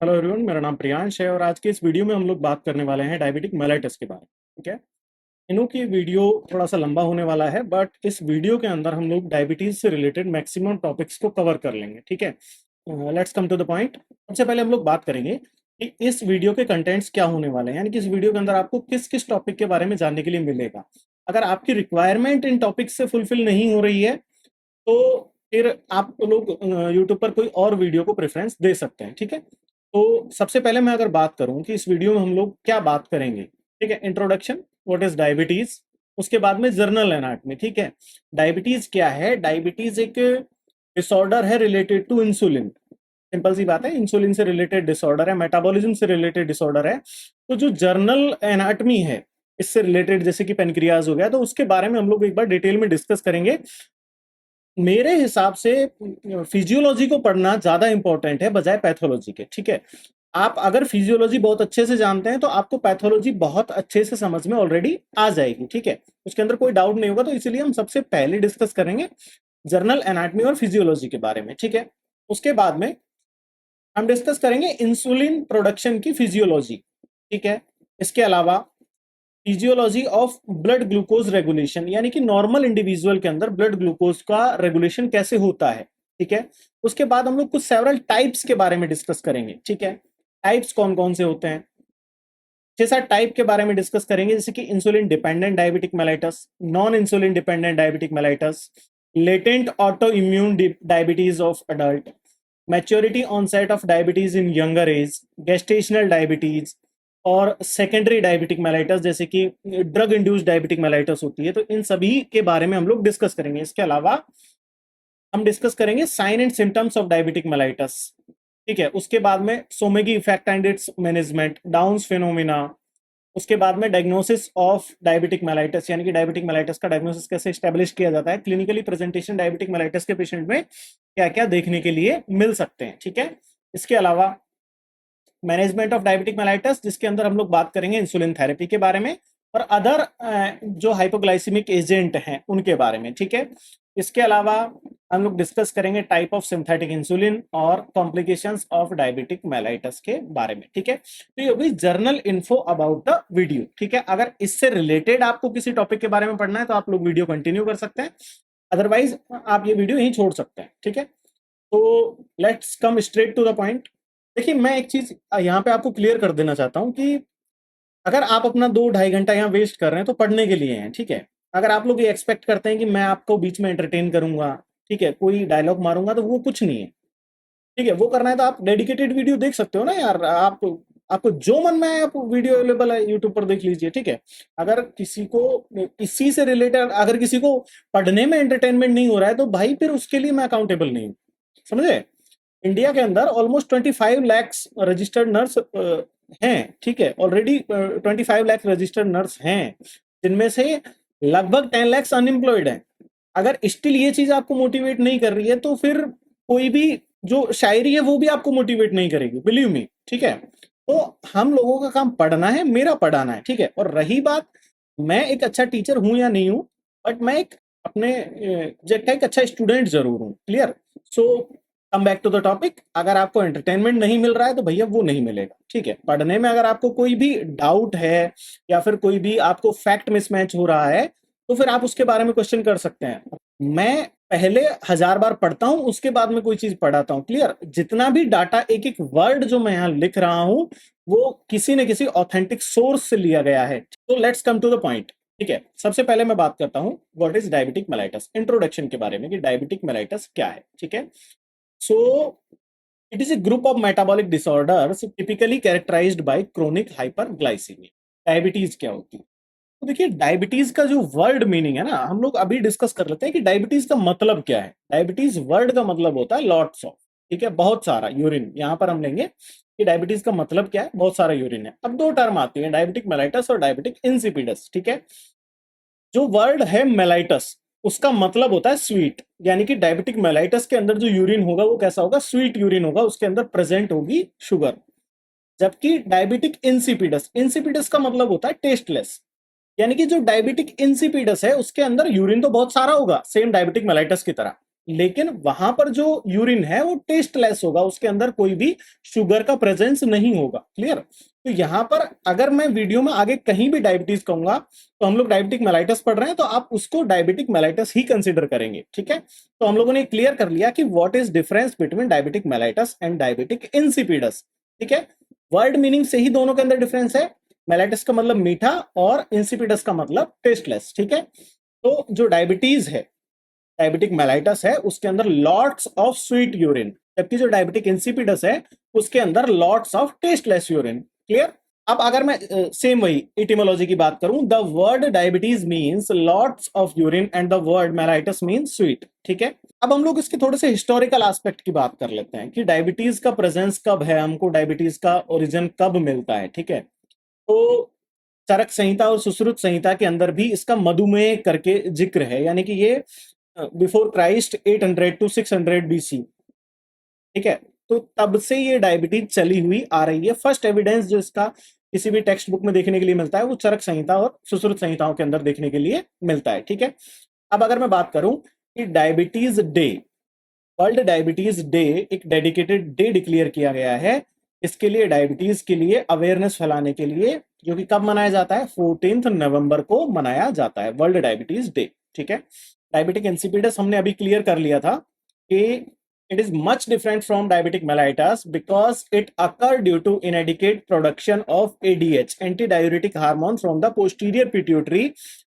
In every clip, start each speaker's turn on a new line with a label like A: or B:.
A: Hello everyone, मेरा नाम प्रियांश है और आज के इस वीडियो में हम लोग बात करने वाले हैं डायबिटिक मेलाइटिस के बारे में। ठीक है। इनों की वीडियो थोड़ा सा लंबा होने वाला है, बट इस वीडियो के अंदर हम लोग डायबिटीज से रिलेटेड मैक्सिमम टॉपिक्स को कवर कर लेंगे। ठीक है। Let's come to the point. सबसे पहले हम लोग बात करेंगे कि इस वीडियो के कंटेंट्स क्या होने वाले हैं, यानी कि इस वीडियो के अंदर आपको किस किस टॉपिक के बारे में जानने के लिए मिलेगा। अगर आपकी रिक्वायरमेंट इन टॉपिक्स से फुलफिल नहीं हो रही है तो फिर आप लोग यूट्यूब पर कोई और वीडियो को प्रेफरेंस दे सकते हैं। ठीक है। तो सबसे पहले मैं अगर बात करूं कि इस वीडियो में हम लोग क्या बात करेंगे। ठीक है। Introduction, what is diabetes. उसके बाद में जर्नल एनाटॉमी। ठीक है। डायबिटीज क्या है? डायबिटीज एक डिसऑर्डर है रिलेटेड टू इंसुलिन। सिंपल सी बात है, इंसुलिन से रिलेटेड डिसऑर्डर है, मेटाबॉलिज्म से रिलेटेड डिसऑर्डर है। तो जो जर्नल एनाटॉमी है इससे रिलेटेड, जैसे कि पेनक्रियाज हो गया, तो उसके बारे में हम लोग एक बार डिटेल में डिस्कस करेंगे। मेरे हिसाब से फिजियोलॉजी को पढ़ना ज्यादा इंपॉर्टेंट है बजाय पैथोलॉजी के। ठीक है। आप अगर फिजियोलॉजी बहुत अच्छे से जानते हैं तो आपको पैथोलॉजी बहुत अच्छे से समझ में ऑलरेडी आ जाएगी। ठीक है। उसके अंदर कोई डाउट नहीं होगा। तो इसीलिए हम सबसे पहले डिस्कस करेंगे जर्नल एनाटॉमी और फिजियोलॉजी के बारे में। ठीक है। उसके बाद में हम डिस्कस करेंगे इंसुलिन प्रोडक्शन की फिजियोलॉजी। ठीक है। इसके अलावा physiology of blood glucose regulation, यानी कि नॉर्मल इंडिविजुअल के अंदर ब्लड ग्लूकोज का रेगुलेशन कैसे होता है। ठीक है। उसके बाद हम लोग कुछ सेवरल टाइप्स के बारे में डिस्कस करेंगे। ठीक है। टाइप्स कौन कौन से होते हैं, 6-7 टाइप के बारे में डिस्कस करेंगे, जैसे कि insulin dependent diabetic mellitus, non insulin dependent diabetic mellitus, latent auto immune diabetes of adult, maturity onset of diabetes in younger age, gestational diabetes और सेकेंडरी डायबिटिक मेलाइटस, जैसे कि ड्रग इंड्यूस्ड डायबिटिक मेलाइटस होती है। तो इन सभी के बारे में हम लोग डिस्कस करेंगे। इसके अलावा हम डिस्कस करेंगे sign and symptoms of diabetic mellitus. ठीक है। उसके बाद में Somogyi effect and its management, dawns phenomena. उसके बाद में डायग्नोसिस ऑफ डायबिटिक मेलाइटस, यानी कि डायबिटिक मेलाइटस का डायग्नोसिस कैसे स्टैब्लिश किया जाता है, क्लिनिकली प्रेजेंटेशन डायबिटिक मेलाइटस के पेशेंट में क्या क्या देखने के लिए मिल सकते हैं। ठीक है। इसके अलावा मैनेजमेंट ऑफ डायबिटिक मेलाइटस, जिसके अंदर हम लोग बात करेंगे इंसुलिन थेरेपी के बारे में और अदर जो हाइपोग्लाइसिमिक एजेंट हैं उनके बारे में। ठीक है। इसके अलावा हम लोग डिस्कस करेंगे टाइप ऑफ सिंथेटिक इंसुलिन और कॉम्प्लिकेशंस ऑफ डायबिटिक मेलाइटस के बारे में। ठीक है। तो ये होगी journal info about the video. ठीक है। अगर इससे रिलेटेड आपको किसी टॉपिक के बारे में पढ़ना है तो आप लोग वीडियो कंटिन्यू कर सकते हैं, अदरवाइज आप ये वीडियो यहीं छोड़ सकते हैं। ठीक है। तो let's come straight to the point. देखिए, मैं एक चीज यहाँ पे आपको क्लियर कर देना चाहता हूँ कि अगर आप अपना 2-2.5 घंटा यहाँ वेस्ट कर रहे हैं तो पढ़ने के लिए हैं। ठीक है। अगर आप लोग ये एक्सपेक्ट करते हैं कि मैं आपको बीच में एंटरटेन करूंगा, ठीक है, कोई डायलॉग मारूंगा, तो वो कुछ नहीं है। ठीक है। वो करना है तो आप डेडिकेटेड वीडियो देख सकते हो ना यार। आप आपको जो मन में है आप वीडियो अवेलेबल है यूट्यूब पर, देख लीजिए। ठीक है। अगर किसी को इसी से रिलेटेड, अगर किसी को पढ़ने में एंटरटेनमेंट नहीं हो रहा है तो भाई फिर उसके लिए मैं अकाउंटेबल नहीं हूँ। समझे? इंडिया के अंदर ऑलमोस्ट 25 लाख रजिस्टर्ड नर्स हैं। ठीक है। ऑलरेडी 25 लाख रजिस्टर्ड नर्स हैं, जिनमें से लगभग 10 लाख अनएम्प्लॉयड हैं। अगर स्टिल ये चीज आपको मोटिवेट नहीं कर रही है तो फिर कोई भी जो शायरी है वो भी आपको मोटिवेट नहीं करेगी, बिलीव मी। ठीक है। तो हम लोगों का काम पढ़ना है, मेरा पढ़ाना है। ठीक है। और रही बात, मैं एक अच्छा टीचर हूं या नहीं हूं, बट मैं एक अपने जगह का एक अच्छा स्टूडेंट जरूर हूं। Clear? So come back to the topic. अगर आपको एंटरटेनमेंट नहीं मिल रहा है तो भैया वो नहीं मिलेगा। ठीक है। पढ़ने में अगर आपको कोई भी डाउट है या फिर कोई भी आपको फैक्ट मिसमैच हो रहा है तो फिर आप उसके बारे में क्वेश्चन कर सकते हैं। मैं पहले 1000 बार पढ़ता हूं, उसके बाद में कोई चीज पढ़ाता हूं। क्लियर? जितना भी डाटा, एक एक वर्ड जो मैं यहां लिख रहा हूं, वो किसी न किसी ऑथेंटिक सोर्स से लिया गया है। तो let's come to the point. ठीक है। सबसे पहले मैं बात करता हूं what is diabetic mellitus, introduction के बारे में कि डायबिटिक मेलाइटस क्या है। ठीक है। सो it is a group of metabolic disorders typically characterized by chronic hyperglycemia। Diabetes क्या होती है? तो देखिए, डायबिटीज का जो वर्ड मीनिंग है ना, हम लोग अभी डिस्कस कर लेते हैं कि डायबिटीज का मतलब क्या है। डायबिटीज वर्ड का मतलब होता है लॉट्स ऑफ, ठीक है, बहुत सारा यूरिन। यहां पर हम लेंगे कि डायबिटीज का मतलब क्या है, बहुत सारा यूरिन है। अब दो टर्म आती है, डायबिटिक मेलाइटस और डायबिटिक इंसिपिडस। ठीक है। जो वर्ड है मेलाइटस, उसका मतलब होता है स्वीट, यानी कि डायबिटिक मेलाइटस के अंदर जो यूरिन होगा वो कैसा होगा? स्वीट यूरिन होगा, उसके अंदर प्रेजेंट होगी शुगर। जबकि डायबिटिक इंसिपिडस, इंसिपिडस का मतलब होता है टेस्टलेस, यानी कि जो डायबिटिक इंसिपिडस है उसके अंदर यूरिन तो बहुत सारा होगा, सेम डायबिटिक मेलाइटस की तरह, लेकिन वहां पर जो यूरिन है वो टेस्टलेस होगा, उसके अंदर कोई भी शुगर का प्रेजेंस नहीं होगा। क्लियर? तो यहाँ पर अगर मैं वीडियो में आगे कहीं भी डायबिटीज कहूंगा तो हम लोग डायबिटिक मेलाइटस पढ़ रहे हैं, तो आप उसको डायबिटिक मेलाइटस ही कंसिडर करेंगे। ठीक है, तो हम लोगों ने क्लियर कर लिया कि what is difference between diabetic mellitus and diabetic insipidus. ठीक है, वर्ड मीनिंग से ही दोनों के अंदर डिफरेंस है। मेलाइटस का मतलब मीठा और इंसिपिडस का मतलब टेस्टलेस। ठीक है, तो जो डायबिटीज है, डायबिटिक मेलाइटस है, उसके अंदर लॉट्स ऑफ स्वीट यूरिन, जबकि जो डायबिटिक इंसिपिडस है उसके अंदर lots of tasteless urine. Clear? अब अगर मैं सेम वही इटिमोलॉजी की बात करूं, the word diabetes means lots of urine and the word mellitus means sweet. ठीक है, अब हम लोग इसके थोड़े से हिस्टोरिकल एस्पेक्ट की बात कर लेते हैं कि डायबिटीज का प्रेजेंस कब है, हमको डायबिटीज का ओरिजिन कब मिलता है। ठीक है, तो चरक संहिता और सुश्रुत संहिता के अंदर भी इसका मधुमेह करके जिक्र है, यानी कि ये बिफोर क्राइस्ट 800 टू 600 बीसी। ठीक है, तो तब से ये डायबिटीज चली हुई आ रही है। फर्स्ट एविडेंस जो इसका किसी भी टेक्स्ट बुक में देखने के लिए मिलता है वो चरक संहिता और सुश्रुत संहिताओं के अंदर देखने के लिए मिलता है। ठीक है, अब अगर मैं बात करूं कि diabetes day, world diabetes day एक डेडिकेटेड डे डिक्लेयर किया गया है इसके लिए, डायबिटीज के लिए अवेयरनेस फैलाने के लिए, जो कि कब मनाया जाता है? 14 नवंबर को मनाया जाता है, वर्ल्ड डायबिटीज डे। ठीक है, डायबिटिक इंसिपिडस हमने अभी क्लियर कर लिया था कि it is much different from diabetic mellitus because it occur due to inadequate production of ADH, antidiuretic hormone, from the posterior pituitary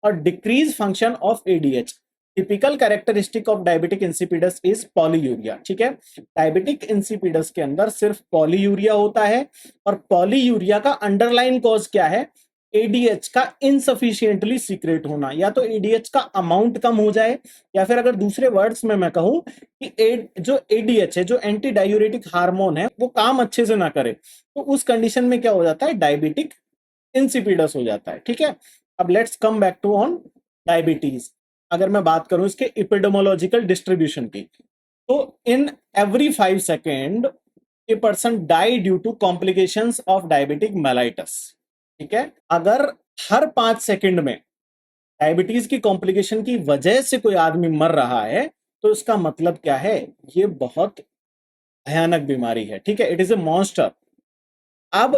A: or decreased function of ADH. Typical characteristic of diabetic insipidus is polyuria. ठीक है, diabetic insipidus के अंदर सिर्फ polyuria होता है, और polyuria का underline cause क्या है? एडीएच का इनसफिशियंटली सीक्रेट होना, या तो एडीएच का अमाउंट कम हो जाए, या फिर अगर दूसरे वर्ड्स में मैं कहूं कि जो एडीएच है, जो एंटी डायूरेटिक हार्मोन है, वो काम अच्छे से ना करे, तो उस कंडीशन में क्या हो जाता है? डायबिटिक इंसिपिडस हो जाता है। ठीक है, अब let's come back to on diabetes. अगर मैं बात करूं इसके एपिडेमोलॉजिकल डिस्ट्रीब्यूशन की, तो in every 5 second a person die due to complications of diabetic mellitus. ठीक है, अगर हर 5 सेकंड में डायबिटीज की कॉम्प्लिकेशन की वजह से कोई आदमी मर रहा है, तो इसका मतलब क्या है? ये बहुत भयानक बीमारी है। ठीक है, इट इज ए मॉन्स्टर। अब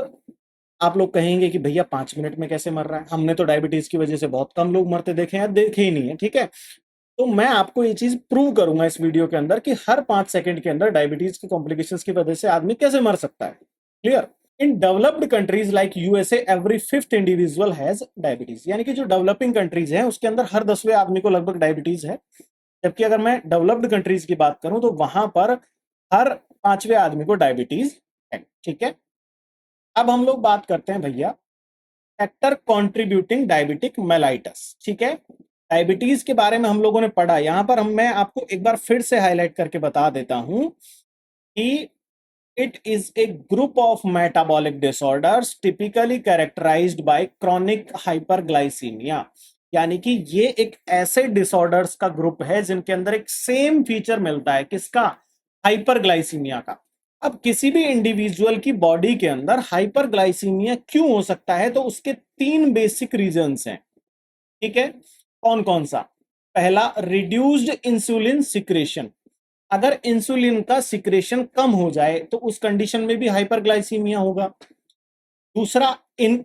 A: आप लोग कहेंगे कि भैया 5 मिनट में कैसे मर रहा है? हमने तो डायबिटीज की वजह से बहुत कम लोग मरते देखे हैं, देखे ही नहीं है। ठीक है, तो मैं आपको ये चीज प्रूव करूंगा इस वीडियो के अंदर कि हर 5 सेकंड के अंदर डायबिटीज की कॉम्प्लिकेशंस की वजह से आदमी कैसे मर सकता है। Clear? In developed countries like USA every 5th individual has diabetes, यानी कि जो डेवलपिंग कंट्रीज हैं उसके अंदर हर 10वें आदमी को लगभग डायबिटीज है, जबकि अगर मैं डेवलप्ड कंट्रीज की बात करूं तो वहां पर हर 5वें आदमी को डायबिटीज है। ठीक है, अब हम लोग बात करते हैं भैया फैक्टर कॉन्ट्रीब्यूटिंग डायबिटिक मेलाइटस। ठीक है, डायबिटीज के बारे में हम लोगों ने पढ़ा, यहां पर मैं आपको एक बार फिर से हाईलाइट करके बता देता हूं कि it is a group of metabolic disorders typically characterized by chronic hyperglycemia, यानी कि ये एक ऐसे डिसऑर्डर्स का ग्रुप है जिनके अंदर एक सेम फीचर मिलता है, किसका? हाइपरग्लाइसीमिया का। अब किसी भी इंडिविजुअल की बॉडी के अंदर हाइपरग्लाइसीमिया क्यों हो सकता है? तो उसके 3 बेसिक रीजंस हैं। ठीक है, कौन कौन सा? पहला, रिड्यूस्ड इंसुलिन सिक्रेशन, अगर इंसुलिन का सिक्रेशन कम हो जाए तो उस कंडीशन में भी हाइपरग्लाइसीमिया होगा। दूसरा, इन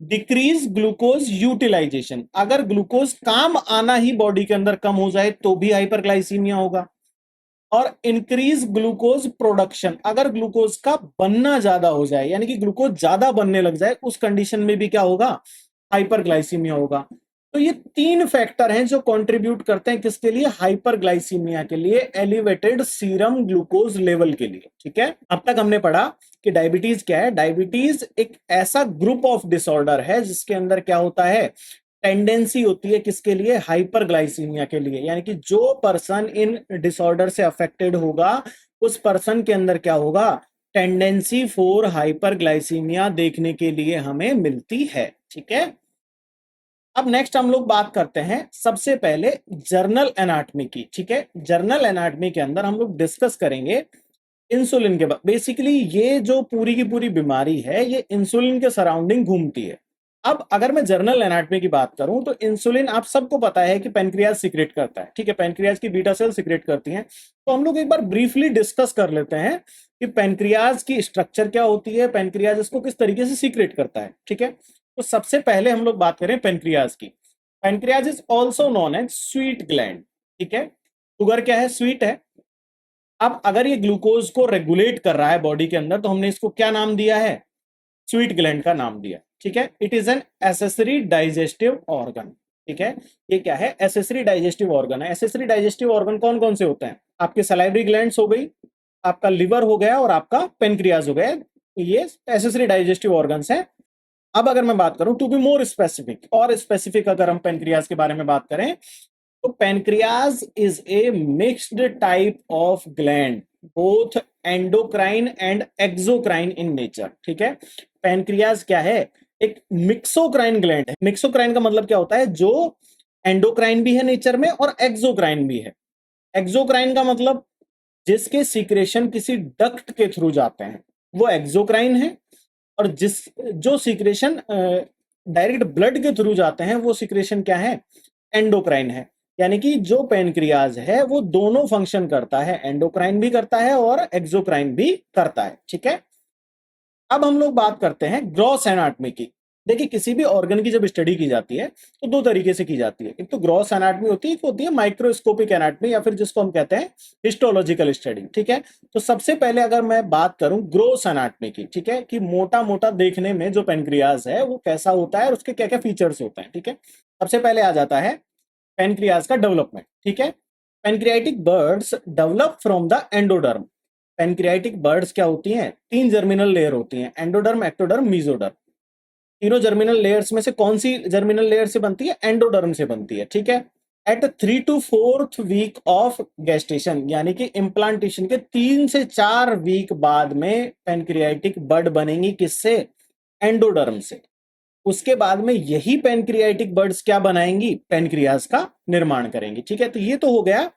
A: डिक्रीज ग्लूकोज यूटिलाइजेशन, अगर ग्लूकोज काम आना ही बॉडी के अंदर कम हो जाए तो भी हाइपरग्लाइसीमिया होगा। और इंक्रीज ग्लूकोज प्रोडक्शन, अगर ग्लूकोज का बनना ज्यादा हो जाए, यानी कि ग्लूकोज ज्यादा बनने लग जाए, उस कंडीशन में भी क्या होगा? हाइपरग्लाइसीमिया होगा। तो ये 3 फैक्टर हैं जो कंट्रीब्यूट करते हैं किसके लिए? हाइपरग्लाइसीमिया के लिए, एलिवेटेड सीरम ग्लूकोज लेवल के लिए। ठीक है, अब तक हमने पढ़ा कि डायबिटीज क्या है। डायबिटीज एक ऐसा ग्रुप ऑफ डिसऑर्डर है जिसके अंदर क्या होता है? टेंडेंसी होती है किसके लिए? हाइपरग्लाइसीमिया के लिए, यानी कि जो पर्सन इन डिसऑर्डर से अफेक्टेड होगा उस पर्सन के अंदर क्या होगा? टेंडेंसी फॉर हाइपरग्लाइसीमिया देखने के लिए हमें मिलती है। ठीक है, अब नेक्स्ट हम लोग बात करते हैं सबसे पहले जर्नल एनाटॉमी की। ठीक है, जर्नल एनाटॉमी के अंदर हम लोग डिस्कस करेंगे इंसुलिन के बाद। बेसिकली ये जो पूरी की पूरी बीमारी है ये इंसुलिन के सराउंडिंग घूमती है। अब अगर मैं जर्नल एनाटॉमी की बात करूं तो इंसुलिन आप सबको पता है कि पेनक्रियाज सीक्रेट करता है, ठीक है, पेनक्रियाज की बीटा सेल सीक्रेट करती हैं। तो हम लोग एक बार ब्रीफली डिस्कस कर लेते हैं कि पेनक्रियाज की स्ट्रक्चर क्या होती है, पेनक्रियाज इसको किस तरीके से सीक्रेट करता है, ठीक है। तो सबसे पहले हम लोग बात करें पेनक्रियाज की। Pancreas is also known as sweet gland, ठीक है। शुगर क्या है? स्वीट है। अब अगर ये ग्लूकोज को रेगुलेट कर रहा है बॉडी के अंदर तो हमने इसको क्या नाम दिया है? स्वीट ग्लैंड का नाम दिया, ठीक है। It is an accessory digestive organ, ठीक है। ये क्या है? एसेसरी डाइजेस्टिव ऑर्गन है। एसेसरी डाइजेस्टिव ऑर्गन कौन कौन से होते हैं? आपके सलाइवरी ग्लैंड्स हो गई, आपका लिवर हो गया और आपका पेनक्रियाज हो गया। ये एसेसरी डाइजेस्टिव ऑर्गन्स हैं। अब अगर मैं बात करूं टू बी मोर स्पेसिफिक, और स्पेसिफिक अगर हम पेनक्रियाज के बारे में बात करें तो pancreas is A mixed type of gland, both endocrine and exocrine in nature, ठीक है। पेनक्रियाज क्या है? एक मिक्सोक्राइन ग्लैंड है। मिक्सोक्राइन का मतलब क्या होता है? जो एंडोक्राइन भी है नेचर में और एक्सोक्राइन भी है। एक्सोक्राइन का मतलब जिसके सीक्रेशन किसी डक्ट के थ्रू जाते हैं वो एक्सोक्राइन है, और जिस जो सीक्रेशन डायरेक्ट ब्लड के थ्रू जाते हैं वो सीक्रेशन क्या है? एंडोक्राइन है। यानी कि जो पेनक्रियाज है वो दोनों फंक्शन करता है, एंडोक्राइन भी करता है और एक्सोक्राइन भी करता है, ठीक है। अब हम लोग बात करते हैं ग्रॉस एनाटॉमी की। देखिए, किसी भी ऑर्गन की जब स्टडी की जाती है तो दो तरीके से की जाती है। एक तो ग्रॉस एनाटॉमी होती है, एक होती है माइक्रोस्कोपिक एनाटॉमी, या फिर जिसको हम कहते हैं हिस्टोलॉजिकल स्टडी, ठीक है। तो सबसे पहले अगर मैं बात करूं ग्रॉस एनाटॉमी की, ठीक है, कि मोटा मोटा देखने में जो पेनक्रियाज है वो कैसा होता है और उसके क्या क्या फीचर्स होते हैं, ठीक है। सबसे पहले आ जाता है पेनक्रियाज का डेवलपमेंट, ठीक है। Pancreatic birds develop from the endoderm. Pancreatic birds क्या होती हैं? तीन जर्मिनल लेयर होती हैं, एंडोडर्म, एक्टोडर्म, मीजोडर्म। तीनों जर्मिनल लेयर्स में से कौन सी जर्मिनल लेयर से बनती है? एंडोडर्म से बनती है, ठीक है। At 3 to 4 week of gestation, यानी कि इम्प्लांटेशन के 3 से 4 वीक बाद में पेनक्रियाटिक बर्ड बनेंगी। किससे? एंडोडर्म से। उसके बाद में यही पेनक्रियाटिक बर्ड्स क्या बनाएंगी? पेनक्रियाज का निर्माण करेंगी, ठीक है। तो ये तो हो गया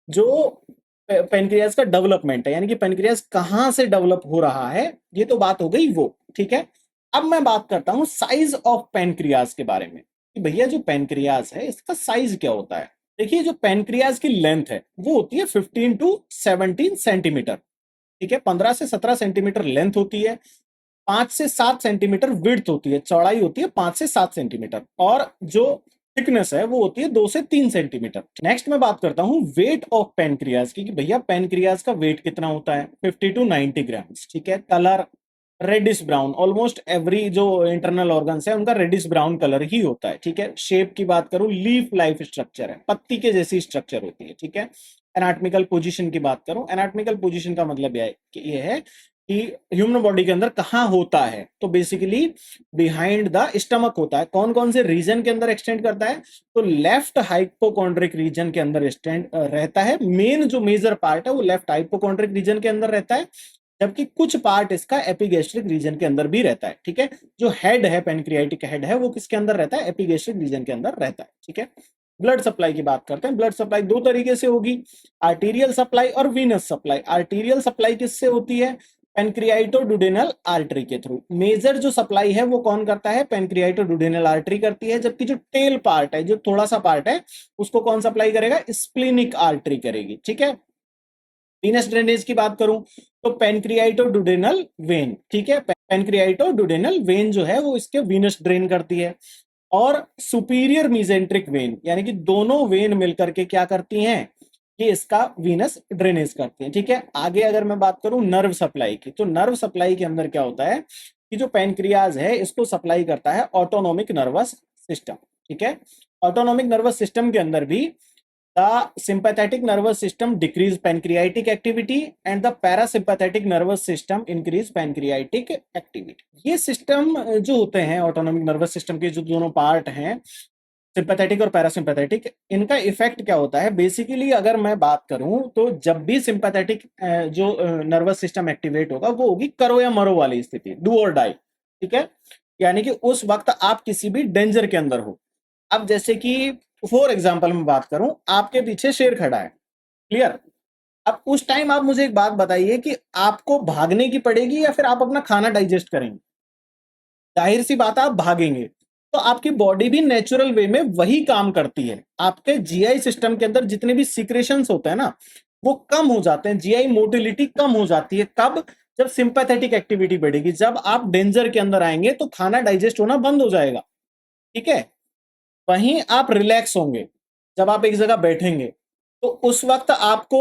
A: जो पेनक्रियाज का डेवलपमेंट है, यानी कि पेनक्रियाज कहां से डेवलप हो रहा है, ये तो बात हो गई वो, ठीक है। अब मैं बात करता हूं साइज ऑफ पेनक्रियाज के बारे में कि भैया जो पेनक्रियाज है इसका साइज क्या होता है। देखिए, जो पेनक्रियाज की लेंथ है वो होती है 15 to 17 सेंटीमीटर, ठीक है। 15 से 17 सेंटीमीटर लेंथ होती है, 5 से 7 सेंटीमीटर विड्थ होती है, चौड़ाई होती है 5 से 7 सेंटीमीटर, और जो थिकनेस है वो होती है 2 से 3 सेंटीमीटर। नेक्स्ट मैं बात करता हूँ वेट ऑफ पेनक्रियाज की कि भैया पेनक्रियाज का वेट कितना होता है? 50 to 90 ग्राम्स, ठीक है। Colour reddish brown, almost every जो इंटरनल ऑर्गन्स है उनका रेडिश ब्राउन कलर ही होता है, ठीक है। शेप की बात करूं, लीफ लाइफ स्ट्रक्चर है, पत्ती के जैसी स्ट्रक्चर होती है, ठीक है। एनाटॉमिकल पोजीशन की बात करूं, एनाटॉमिकल पोजीशन का मतलब ये है कि ह्यूमन बॉडी के अंदर कहाँ होता है, तो बेसिकली बिहाइंड द स्टमक होता है। कौन कौन से रीजन के अंदर एक्सटेंड करता है? तो लेफ्ट हाइपोकॉन्ड्रिक रीजन के अंदर एक्सटेंड रहता है। मेन जो मेजर पार्ट है वो लेफ्ट हाइपोकॉन्ड्रिक रीजन के अंदर रहता है, जबकि कुछ पार्ट इसका एपिगैस्ट्रिक रीजन के अंदर भी रहता है, ठीक है। जो हेड है, पेनक्रियाटिक हेड है, वो किसके अंदर रहता है? एपिगैस्ट्रिक रीजन के अंदर रहता है, ठीक है। ब्लड सप्लाई की बात करते हैं। ब्लड सप्लाई दो तरीके से होगी, आर्टीरियल सप्लाई और वीनस सप्लाई। आर्टीरियल सप्लाई किससे होती है? पेनक्रियाटोडुडेनल आर्टरी के थ्रू। मेजर जो सप्लाई है वो कौन करता है? पेनक्रियाटोडुडेनल आर्टरी करती है, जबकि जो टेल पार्ट है, जो थोड़ा सा पार्ट है, उसको कौन सप्लाई करेगा? स्प्लिनिक आर्टरी करेगी, ठीक है। वीनस ड्रेनेज की बात करूं तो पेनक्रियाटोडुडेनल वेन, ठीक है। पेनक्रियाटोडुडेनल वेन जो है वो इसके वीनस ड्रेन करती है, और सुपीरियर मीजेंट्रिक वेन, यानी कि दोनों वेन मिलकर के क्या करती हैं? कि इसका वीनस ड्रेनेज करती है, ठीक है। आगे अगर मैं बात करूं नर्व सप्लाई की, तो नर्व सप्लाई के अंदर क्या होता है कि जो पेनक्रियाज है इसको सप्लाई करता है ऑटोनोमिक नर्वस सिस्टम, ठीक है। ऑटोनोमिक नर्वस सिस्टम के अंदर भी the sympathetic nervous system decrease pancreatic activity and the parasympathetic nervous system increase pancreatic activity। ये सिस्टम जो होते हैं ऑटोनोमिक नर्वस सिस्टम के जो दोनों पार्ट हैं, सिंपैथेटिक और पैरासिम्पैथेटिक, इनका इफेक्ट क्या होता है? बेसिकली अगर मैं बात करूं तो जब भी सिंपैथेटिक जो नर्वस सिस्टम एक्टिवेट होगा वो होगी करो या मरो वाली स्थिति, डू और डाई, ठीक है। यानी कि उस वक्त आप किसी भी डेंजर के अंदर हो। अब जैसे कि फॉर एग्जाम्पल मैं बात करूं, आपके पीछे शेर खड़ा है, क्लियर। अब उस टाइम आप मुझे एक बात बताइए कि आपको भागने की पड़ेगी या फिर आप अपना खाना डाइजेस्ट करेंगे? जाहिर सी बात है आप भागेंगे। तो आपकी बॉडी भी नेचुरल वे में वही काम करती है। आपके जीआई सिस्टम के अंदर जितने भी सीक्रेशंस होते हैं ना, वो कम हो जाते हैं, जीआई मोटिलिटी कम हो जाती है। कब? जब सिंपैथेटिक एक्टिविटी बढ़ेगी। जब आप डेंजर के अंदर आएंगे तो खाना डाइजेस्ट होना बंद हो जाएगा, ठीक है। वहीं आप रिलैक्स होंगे, जब आप एक जगह बैठेंगे तो उस वक्त आपको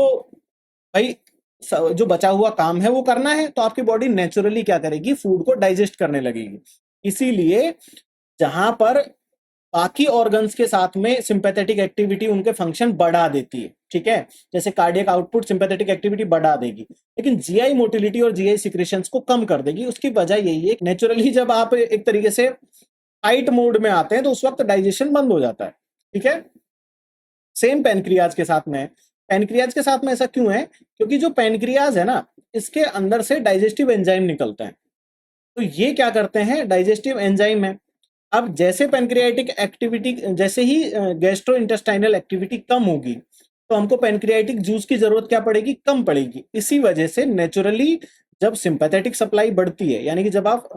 A: भाई जो बचा हुआ काम है वो करना है, तो आपकी बॉडी नेचुरली क्या करेगी, फूड को डाइजेस्ट करने लगेगी। इसीलिए जहां पर बाकी ऑर्गन्स के साथ में सिंपैथेटिक एक्टिविटी उनके फंक्शन बढ़ा देती है, ठीक है, जैसे कार्डियक आउटपुट सिंपैथेटिक एक्टिविटी बढ़ा देगी, लेकिन जीआई मोटिलिटी और जीआई सिक्रेशंस को कम कर देगी। उसकी वजह यही है, नेचुरली जब आप एक तरीके से फाइट मोड में आते हैं तो उस वक्त डाइजेशन बंद हो जाता है, ठीक है। सेम पेनक्रियाज के साथ में, पेनक्रियाज के साथ में ऐसा क्यों है? क्योंकि जो पेनक्रियाज है ना, इसके अंदर से डाइजेस्टिव एंजाइम निकलते हैं। तो ये क्या करते हैं, डाइजेस्टिव एंजाइम है। अब जैसे पेनक्रियाटिक एक्टिविटी, जैसे ही गैस्ट्रो इंटेस्टाइनल एक्टिविटी कम होगी तो हमको पेनक्रियाटिक जूस की जरूरत क्या पड़ेगी, कम पड़ेगी। इसी वजह से नेचुरली जब सिंपैथेटिक सप्लाई बढ़ती है, यानी कि जब आप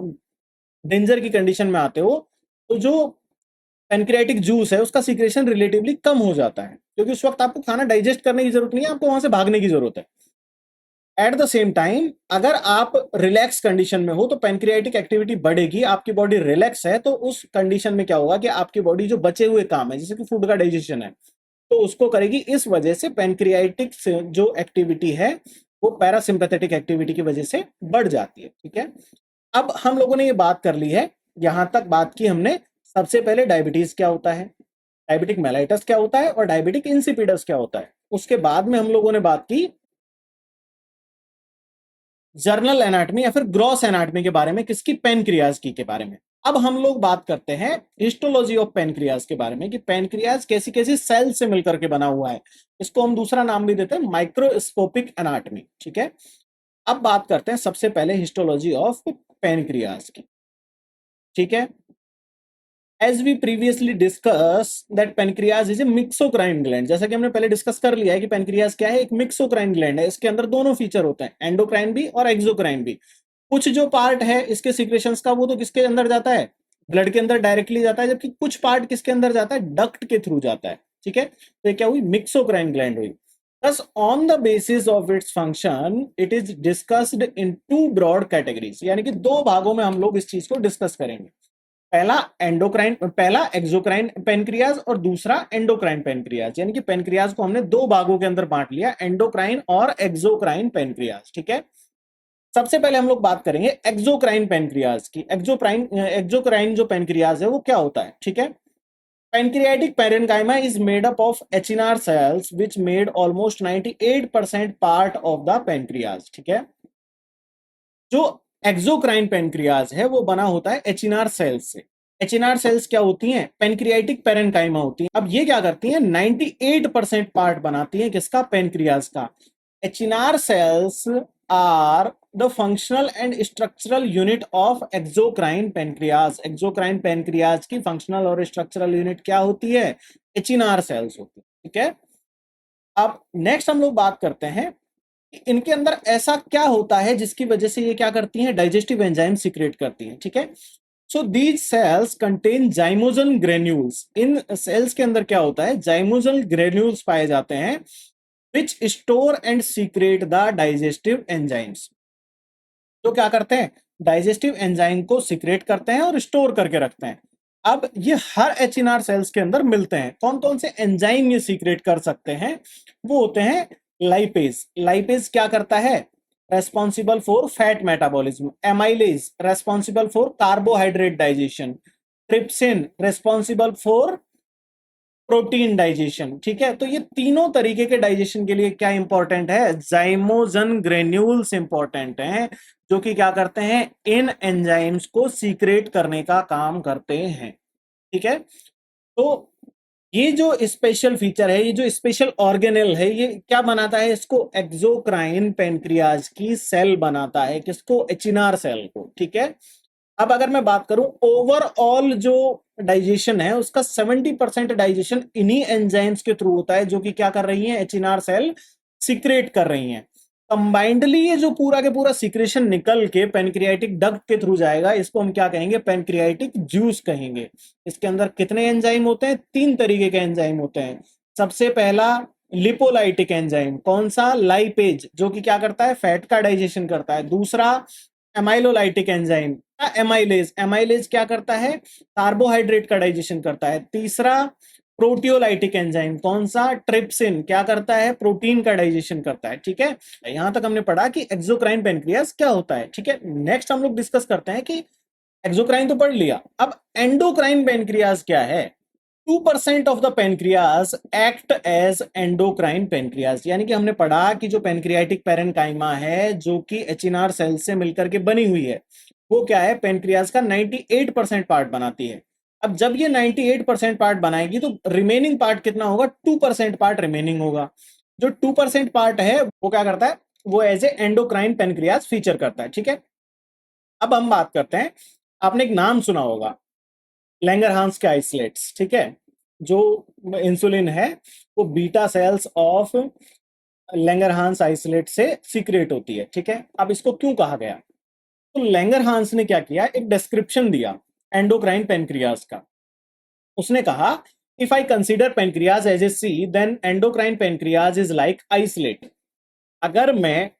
A: डेंजर की कंडीशन में आते हो, तो जो पेनक्रियाटिक जूस है उसका सीक्रेशन रिलेटिवली कम हो जाता है, क्योंकि उस वक्त आपको खाना डाइजेस्ट करने की जरूरत नहीं है, आपको वहां से भागने की जरूरत है। एट द सेम टाइम अगर आप रिलैक्स कंडीशन में हो तो पेनक्रियाटिक एक्टिविटी बढ़ेगी, आपकी बॉडी रिलैक्स है, तो उस कंडीशन में क्या होगा कि आपकी बॉडी जो बचे हुए काम है, जैसे कि फूड का डाइजेशन है, तो उसको करेगी। इस वजह से पेनक्रियाटिक जो एक्टिविटी है वो पैरासिम्पैथेटिक एक्टिविटी की वजह से बढ़ जाती है, ठीक है। अब हम लोगों ने ये बात कर ली है, यहां तक बात की हमने सबसे पहले डायबिटीज क्या होता है, डायबिटिक मेलाइटस क्या होता है और डायबिटिक इंसिपिडस क्या होता है। उसके बाद में हम लोगों ने बात की जर्नल एनाटमी या फिर ग्रॉस एनाटमी के बारे में, किसकी, पेनक्रियाज की के बारे में। अब हम लोग बात करते हैं हिस्टोलॉजी ऑफ पेनक्रियाज के बारे में, कि पेनक्रियाज कैसी कैसी सेल से मिलकर के बना हुआ है। इसको हम दूसरा नाम भी देते हैं माइक्रोस्कोपिक एनाटमी, ठीक है। अब बात करते हैं सबसे पहले हिस्टोलॉजी ऑफ पेनक्रियाज की, ठीक है। As we previously discuss that pancreas is a mixocrine gland, जैसा कि हमने पहले डिस्कस कर लिया है कि पेनक्रियाज क्या है, एक मिक्सोक्राइन ग्लैंड है। इसके अंदर दोनों फीचर होते हैं, एंडोक्राइन भी और एक्सोक्राइन भी। कुछ जो पार्ट है इसके सीक्रेशंस का वो तो किसके अंदर जाता है, ब्लड के अंदर डायरेक्टली जाता है, जबकि कुछ पार्ट किसके अंदर जाता है, डक्ट के थ्रू जाता है, ठीक है। तो ये क्या हुई, मिक्सोक्राइन ग्लैंड हुई। Thus, on the basis of its function, it is discussed in two broad categories, यानी कि दो भागों में हम लोग इस चीज को डिस्कस करेंगे। पहला एंडोक्राइन, पहला एक्सोक्राइन पेनक्रियाज और दूसरा एंडोक्राइन पेनक्रियाज, यानी कि पेनक्रियाज को हमने दो भागों के अंदर बांट लिया, एंडोक्राइन और एक्सोक्राइन पेनक्रियाज, ठीक है। सबसे पहले हम लोग बात करेंगे एक्सोक्राइन पेनक्रियाज की। एक्सोक्राइन जो पेनक्रियाज है वो क्या होता है, ठीक है। Pancreatic parenchyma is made up of acinar cells which made almost 98% part of the pancreas, ठीक है। जो एक्सोक्राइन पेनक्रियाज है वो बना होता है एचिनार सेल्स से। एचिनार सेल्स क्या होती हैं, पेनक्रियाटिक पेरेन्काइमा होती हैं। अब ये क्या करती हैं, 98% पार्ट बनाती हैं किसका, पेनक्रियाज का। Acinar cells are the functional and structural unit of exocrine pancreas. Exocrine pancreas की फंक्शनल और स्ट्रक्चरल यूनिट क्या होती है, एचिनार सेल्स होती है, ठीक है। अब नेक्स्ट हम लोग बात करते हैं इनके अंदर ऐसा क्या होता है जिसकी वजह से ये क्या करती हैं, डाइजेस्टिव एंजाइम सीक्रेट करती हैं, ठीक है। So these cells contain zymogen granules. इन सेल्स के अंदर क्या होता है, जाइमोजन ग्रेन्यूल्स पाए जाते हैं विच store and secret the digestive enzymes. तो क्या करते हैं, डाइजेस्टिव एंजाइम को सीक्रेट करते हैं और स्टोर करके रखते हैं। अब ये हर एचएनआर सेल्स के अंदर मिलते हैं। कौन कौन से एंजाइम ये सीक्रेट कर सकते हैं, वो होते हैं लाइपेज। लाइपेज क्या करता है, responsible for fat metabolism. Amylase responsible for carbohydrate digestion. Trypsin responsible for protein digestion, ठीक है। तो ये तीनों तरीके के डाइजेशन के लिए क्या इंपॉर्टेंट है, जाइमोजन ग्रेन्यूल्स इंपॉर्टेंट हैं, जो कि क्या करते हैं, इन एंजाइम्स को सीक्रेट करने का काम करते हैं, ठीक है। तो ये जो स्पेशल फीचर है, ये जो स्पेशल ऑर्गेनेल है, ये क्या बनाता है, इसको एक्सोक्राइन पेनक्रियाज की सेल बनाता है, किसको, एचिनार सेल को, ठीक है। अब अगर मैं बात करूं ओवरऑल जो डाइजेशन है उसका 70% डाइजेशन इन्हीं एंजाइम्स के थ्रू होता है, जो कि क्या कर रही हैं, एचिनार सेल सीक्रेट कर रही हैं। कंबाइंडली ये जो पूरा के पूरा सीक्रेशन निकल के पेनक्रियाटिक डक्ट के थ्रू जाएगा, इसको हम क्या कहेंगे? पेनक्रियाटिक जूस कहेंगे। इसके अंदर कितने एंजाइम होते हैं? 3 तरीके के एंजाइम होते हैं। सबसे पहला लिपोलाइटिक एंजाइम, कौन सा? लाइपेज, जो कि क्या करता है? फैट का डाइजेशन करता है। दूसरा एमाइलोलाइटिक एंजाइम, एमाइलेज, एमाइलेज क्या करता है? कार्बोहाइड्रेट का डाइजेशन करता है। तीसरा प्रोटियोलाइटिक एंजाइम, कौन सा? ट्रिप्सिन, क्या करता है? प्रोटीन का डाइजेशन करता है। ठीक है, यहां तक हमने पढ़ा कि एक्सोक्राइन पेनक्रियाज क्या होता है। ठीक है, नेक्स्ट हम लोग डिस्कस करते हैं कि एक्सोक्राइन तो पढ़ लिया, अब एंडोक्राइन पेनक्रियाज क्या है। 2% of the pancreas act as endocrine pancreas, यानी कि हमने पढ़ा कि जो पेनक्रियाटिक पैरेन्काइमा है जो कि एचिनार सेल से मिलकर के बनी हुई है, वो क्या है? पेनक्रियाज का 98% पार्ट बनाती है। अब जब ये 98% पार्ट बनाएगी तो रिमेनिंग पार्ट कितना होगा? 2% पार्ट रिमेनिंग होगा। जो 2% पार्ट है वो क्या करता है? वो as a endocrine pancreas feature करता है। ठीक है, अब हम बात करते हैं, आपने एक नाम सुना होगा, लैंगरहांस के आइसोलेट्स। ठीक है, जो इंसुलिन है वो beta cells of Langerhans isolate से सीक्रेट होती है। ठीक है, अब इसको क्यों कहा गया? तो लैंगरहांस ने क्या किया? एक डिस्क्रिप्शन दिया एंडोक्राइन पेनक्रियाज का। उसने कहा, if I consider pancreas as a sea then endocrine pancreas is like isolate. अगर मैं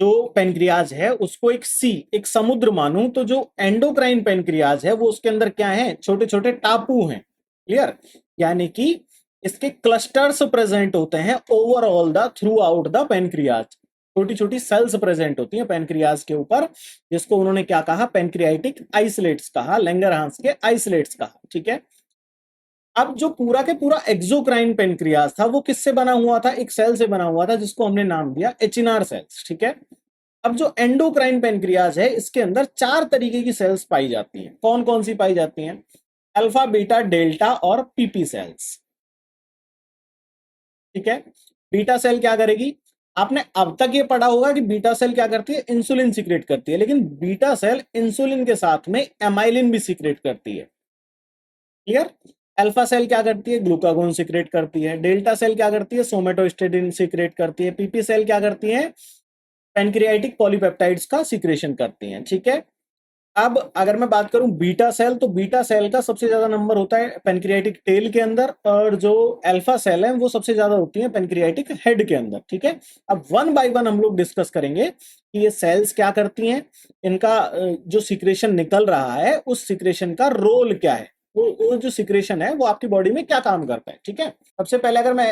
A: जो पेनक्रियाज है उसको एक सी, एक समुद्र मानूं, तो जो एंडोक्राइन पेनक्रियाज है वो उसके अंदर क्या है? छोटे छोटे टापू हैं। क्लियर? यानी कि इसके क्लस्टर्स प्रेजेंट होते हैं overall the through out the pancreas. छोटी छोटी सेल्स प्रेजेंट होती हैं पेनक्रियाज के ऊपर, जिसको उन्होंने क्या कहा? पेनक्रियाटिक आइसोलेट्स कहा, लैंगरहांस के आइसोलेट्स कहा। ठीक है, अब जो पूरा के पूरा एक्सोक्राइन पेनक्रियाज था वो किससे बना हुआ था? एक सेल से बना हुआ था जिसको हमने नाम दिया एचिनार सेल्स। ठीक है, अब जो एंडोक्राइन पेनक्रियाज है इसके अंदर 4 तरीके की सेल्स पाई जाती हैं। कौन कौन सी पाई जाती हैं? अल्फा, बीटा, डेल्टा और पीपी सेल्स। ठीक है, बीटा सेल क्या करेगी? आपने अब तक ये पढ़ा होगा कि बीटा सेल क्या करती है? इंसुलिन सीक्रेट करती है, लेकिन बीटा सेल इंसुलिन के साथ में एमाइलिन भी सीक्रेट करती है। क्लियर? अल्फा सेल क्या करती है? ग्लूकागोन सीक्रेट करती है। डेल्टा सेल क्या करती है? सोमेटोस्टेटिन सीक्रेट करती है। पीपी सेल क्या करती है? पैनक्रियाटिक पॉलीपेप्टाइड्स का सीक्रेशन करती हैं। ठीक है, अब अगर मैं बात करूं बीटा सेल, तो बीटा सेल का सबसे ज्यादा नंबर होता है पेनक्रियाटिक टेल के अंदर, और जो अल्फा सेल है वो सबसे ज्यादा होती है पेनक्रियाटिक हेड के अंदर। ठीक है, अब वन बाय वन हम लोग डिस्कस करेंगे कि ये सेल्स क्या करती हैं, इनका जो सिक्रेशन निकल रहा है उस सिक्रेशन का रोल क्या है, वो जो सिक्रेशन है वो आपकी बॉडी में क्या काम करता है। ठीक है, सबसे पहले अगर मैं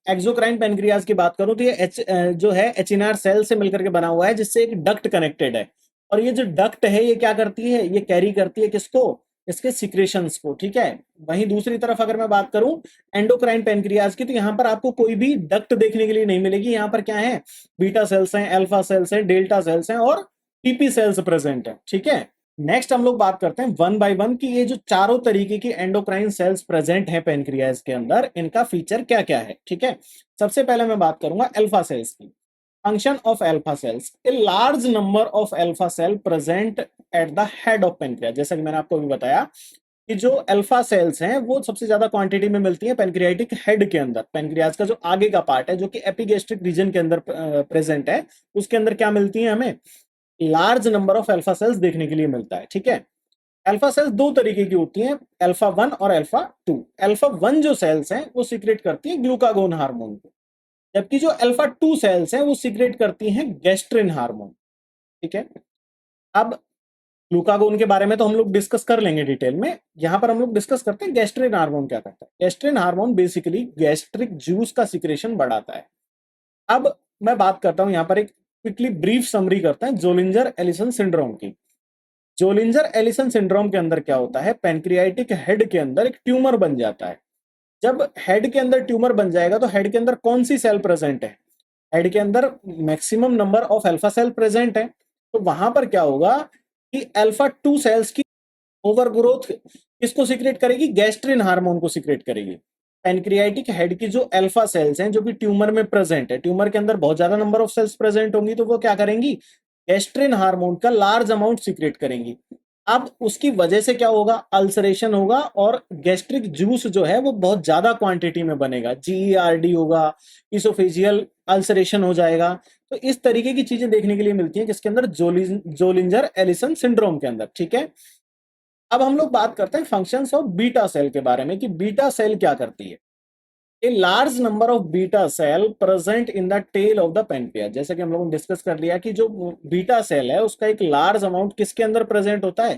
A: एक्सोक्राइन पेनक्रियाज की बात करूं तो ये जो है एचिनार सेल से मिलकर के बना हुआ है, जिससे एक डक्ट कनेक्टेड है। और ये जो डक्ट है ये क्या करती है? ये कैरी करती है किसको? इसके सिक्रेशंस को। ठीक है, वहीं दूसरी तरफ अगर मैं बात करूं एंडोक्राइन पेनक्रियाज की, तो यहां पर आपको कोई भी डक्ट देखने के लिए नहीं मिलेगी। यहां पर क्या है? बीटा सेल्स हैं, अल्फा सेल्स हैं, डेल्टा सेल्स हैं और पीपी सेल्स प्रेजेंट है। ठीक है, नेक्स्ट हम लोग बात करते हैं वन बाय वन कि ये जो चारों तरीके की एंडोक्राइन सेल्स प्रेजेंट है पेनक्रियाज के अंदर, इनका फीचर क्या क्या है। ठीक है, सबसे पहले मैं बात करूंगा अल्फा सेल्स की। Function of alpha cells: a large number of alpha cell present at the head of pancreas। जैसा कि मैंने आपको अभी बताया कि जो अल्फा सेल्स हैं वो सबसे ज्यादा क्वांटिटी में मिलती हैं पेनक्रियाटिक हेड के अंदर। पेनक्रियाज का जो आगे का पार्ट है जो कि एपिगेस्ट्रिक रीजन के अंदर प्रेजेंट है, उसके अंदर क्या मिलती है? हमें large number of alpha cells देखने के लिए मिलता है। ठीक है, अल्फा सेल्स 2 तरीके की होती हैं, अल्फा 1 और अल्फा 2। अल्फा 1 जो सेल्स हैं वो सीक्रेट करती है ग्लूकागोन हार्मोन को, जबकि जो अल्फा 2 सेल्स हैं वो सीक्रेट करती हैं गैस्ट्रिन हार्मोन। ठीक है, अब ग्लूकागोन के बारे में तो हम लोग डिस्कस कर लेंगे डिटेल में, यहां पर हम लोग डिस्कस करते हैं गैस्ट्रिन हार्मोन क्या करता है। Gastrin hormone basically gastric juice का सिक्रेशन बढ़ाता है। अब मैं बात करता हूं यहां पर एक क्विकली ब्रीफ समरी करते हैं जोलिंजर एलिसन सिंड्रोम की। जोलिंजर एलिसन सिंड्रोम के अंदर क्या होता है? पेनक्रियाटिक हेड के अंदर एक ट्यूमर बन जाता है। जब हेड के अंदर ट्यूमर बन जाएगा तो हेड के अंदर कौन सी सेल प्रेजेंट है? हेड के अंदर maximum number of alpha cell present है। तो वहां पर क्या होगा कि अल्फा 2 सेल्स की ओवर ग्रोथ किसको सीक्रेट करेगी? गैस्ट्रिन हार्मोन को सीक्रेट करेगी। पैनक्रियाटिक हेड की जो अल्फा सेल्स हैं जो कि ट्यूमर में प्रेजेंट है, ट्यूमर के अंदर बहुत ज्यादा नंबर ऑफ सेल्स प्रेजेंट होंगी, तो वो क्या करेंगी? गैस्ट्रिन हार्मोन का लार्ज अमाउंट सीक्रेट करेंगी। अब उसकी वजह से क्या होगा, अल्सरेशन होगा और गैस्ट्रिक जूस जो है वो बहुत ज्यादा क्वांटिटी में बनेगा, GERD होगा, इसोफेजियल अल्सरेशन हो जाएगा। तो इस तरीके की चीजें देखने के लिए मिलती हैं किसके अंदर, जोलिंजर एलिसन सिंड्रोम के अंदर। ठीक है, अब हम लोग बात करते हैं फंक्शंस ऑफ बीटा सेल के बारे में कि बीटा सेल क्या करती है। A large number of beta cell present in the tail of the pancreas, जैसे कि हम लोगों ने डिस्कस कर लिया कि जो बीटा सेल है उसका एक लार्ज अमाउंट किसके अंदर प्रेजेंट होता है,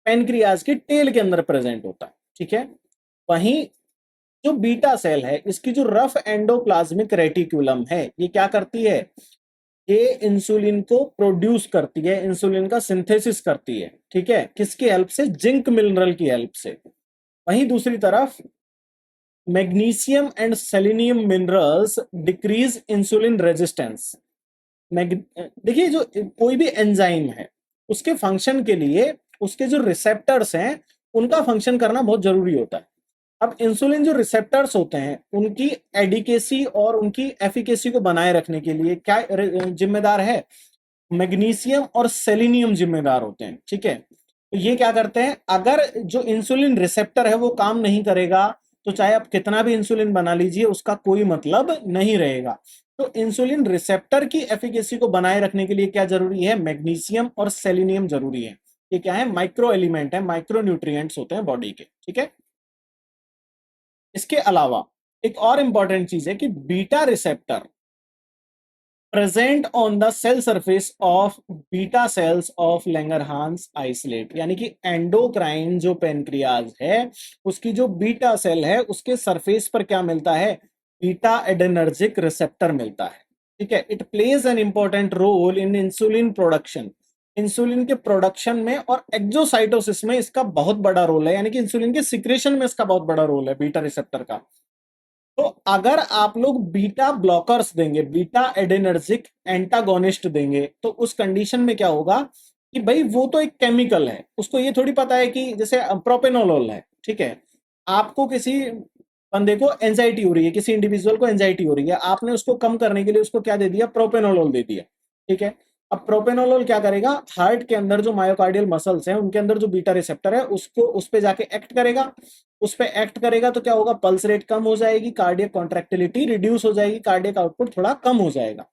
A: पेनक्रियाज की टेल के अंदर प्रेजेंट होता है। ठीक है, वहीं जो बीटा सेल है इसकी जो रफ एंडोप्लाज्मिक रेटिकुलम है ये क्या करती है, ये इंसुलिन को प्रोड्यूस करती है, इंसुलिन का सिंथेसिस करती है। ठीक है, किसकी हेल्प से, जिंक मिनरल की हेल्प से। वहीं दूसरी तरफ magnesium and selenium minerals decrease insulin resistance. देखिए जो कोई भी एंजाइम है उसके फंक्शन के लिए उसके जो रिसेप्टर्स हैं उनका फंक्शन करना बहुत जरूरी होता है। अब इंसुलिन जो रिसेप्टर्स होते हैं उनकी एडिकेसी और उनकी एफिकेसी को बनाए रखने के लिए क्या जिम्मेदार है, मैग्नीशियम और सेलेनियम जिम्मेदार होते हैं। ठीक है, तो ये क्या करते हैं, अगर जो इंसुलिन रिसेप्टर है वो काम नहीं करेगा तो चाहे आप कितना भी इंसुलिन बना लीजिए उसका कोई मतलब नहीं रहेगा। तो इंसुलिन रिसेप्टर की एफिकेसी को बनाए रखने के लिए क्या जरूरी है, मैग्नीशियम और सेलेनियम जरूरी है। ये क्या है, माइक्रो एलिमेंट है, माइक्रो न्यूट्रिएंट्स होते हैं बॉडी के। ठीक है, इसके अलावा एक और इंपॉर्टेंट चीज है कि beta receptor present on the cell surface of beta cells of Langerhans isolate, यानी कि एंडोक्राइन जो पेनक्रियाज है उसकी जो बीटा सेल है उसके सरफेस पर क्या मिलता है, बीटा एडेनर्जिक रिसेप्टर मिलता है। ठीक है, it plays an important role in insulin production, insulin के प्रोडक्शन में और एक्सोसाइटोसिस में इसका बहुत बड़ा रोल है, यानी कि इंसुलिन के सिक्रेशन में इसका बहुत बड़ा रोल है बीटा रिसेप्टर का। तो अगर आप लोग बीटा ब्लॉकर्स देंगे, बीटा एडेनर्जिक एंटागोनिस्ट देंगे, तो उस कंडीशन में क्या होगा कि भाई वो तो एक केमिकल है, उसको ये थोड़ी पता है कि जैसे प्रोपेनोलोल है। ठीक है, आपको किसी बंदे को एंजाइटी हो रही है, किसी इंडिविजुअल को एंजाइटी हो रही है, आपने उसको कम करने के लिए उसको क्या दे दिया, प्रोपेनोलोल दे दिया। ठीक है, अब प्रोपेनोलोल क्या करेगा, हार्ट के अंदर जो मायोकार्डियल मसल्स हैं उनके अंदर जो बीटा रिसेप्टर है उसको उस पे जाके एक्ट करेगा, उस पे एक्ट करेगा तो क्या होगा, पल्स रेट कम हो जाएगी, कार्डियक कॉन्ट्रैक्टिलिटी रिड्यूस हो जाएगी, कार्डियक आउटपुट थोड़ा कम हो जाएगा।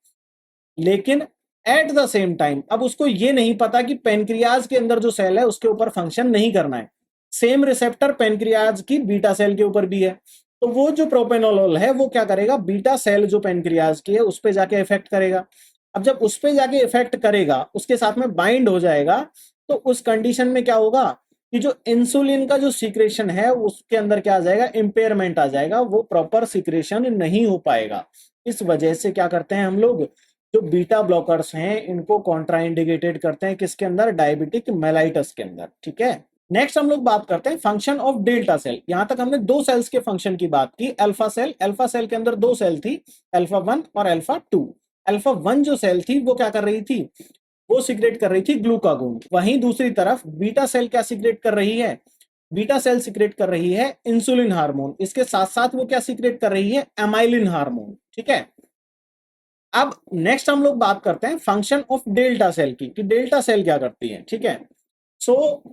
A: लेकिन एट द सेम टाइम अब उसको ये नहीं पता कि पेनक्रियाज के अंदर जो सेल है उसके ऊपर फंक्शन नहीं करना है, सेम रिसेप्टर पेनक्रियाज की बीटा सेल के ऊपर भी है। तो वो जो प्रोपेनोलोल है वो क्या करेगा, बीटा सेल जो पेनक्रियाज की है उस पे जाके इफेक्ट करेगा। अब जब उस पे जाके इफेक्ट करेगा, उसके साथ में बाइंड हो जाएगा, तो उस कंडीशन में क्या होगा कि जो इंसुलिन का जो सीक्रेशन है उसके अंदर क्या आ जाएगा, इंपेयरमेंट आ जाएगा, वो प्रॉपर सीक्रेशन नहीं हो पाएगा। इस वजह से क्या करते हैं हम लोग, जो बीटा ब्लॉकर्स हैं इनको कॉन्ट्राइंडिकेटेड करते हैं किसके अंदर, डायबिटिक मेलाइटस के अंदर। ठीक है, नेक्स्ट हम लोग बात करते हैं फंक्शन ऑफ डेल्टा सेल। यहां तक हमने दो सेल्स के फंक्शन की बात की, अल्फा सेल के अंदर दो सेल थी, अल्फा 1 और अल्फा 2। अल्फा 1 जो सेल थी वो क्या कर रही थी, वो सिक्रेट कर रही थी ग्लूकागोन। वहीं दूसरी तरफ बीटा सेल क्या सिक्रेट कर रही है, बीटा सेल सिक्रेट कर रही है इंसुलिन हार्मोन, इसके साथ साथ वो क्या सिक्रेट कर रही है, एमाइलिन हार्मोन। ठीक है, अब नेक्स्ट हम लोग बात करते हैं फंक्शन ऑफ डेल्टा सेल की कि डेल्टा सेल क्या करती है। ठीक है, so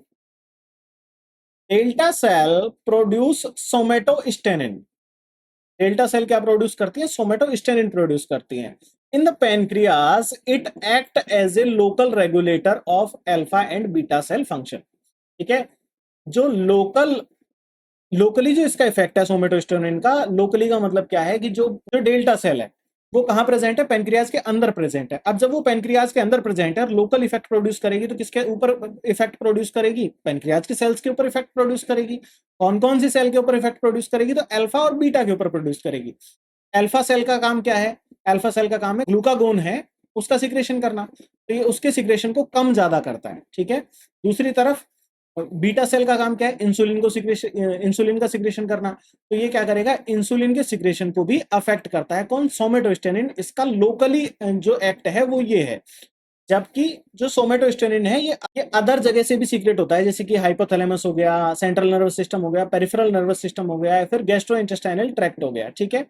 A: delta cell produce somatostatin, delta cell क्या प्रोड्यूस करती है, सोमेटोस्टेनिन प्रोड्यूस करती है। In the pancreas it act as a local regulator of alpha and beta cell function. ठीक है, जो लोकली जो इसका इफेक्ट है सोमेटोस्टेरोन का, लोकली का मतलब क्या है कि जो जो डेल्टा सेल है वो कहां प्रेजेंट है, पेनक्रियाज के अंदर प्रेजेंट है। अब जब वो पेनक्रियाज के अंदर प्रेजेंट है और लोकल इफेक्ट प्रोड्यूस करेगी तो किसके ऊपर इफेक्ट प्रोड्यूस करेगी, पेनक्रियाज के सेल्स के ऊपर इफेक्ट प्रोड्यूस करेगी। कौन कौन सी सेल के ऊपर इफेक्ट प्रोड्यूस करेगी, तो अल्फा और बीटा के ऊपर प्रोड्यूस करेगी। अल्फा सेल का काम क्या है, अल्फा सेल का काम है ग्लूकागोन है उसका सिक्रेशन करना, तो ये उसके सिक्रेशन को कम ज्यादा करता है। ठीक है, दूसरी तरफ बीटा सेल का काम क्या है, इंसुलिन का सिक्रेशन करना, तो ये क्या करेगा, इंसुलिन के सिक्रेशन को भी अफेक्ट करता है। कौन, सोमेटोस्टेनिन, इसका लोकली जो एक्ट है वो ये है। जबकि जो सोमेटोस्टेनिन है ये अदर जगह से भी सीक्रेट होता है, जैसे कि हाइपोथैलेमस हो गया, सेंट्रल नर्वस सिस्टम हो गया, पेरिफेरल नर्वस सिस्टम हो गया, या फिर गैस्ट्रोइंटेस्टाइनल ट्रैक्ट हो गया। ठीक है,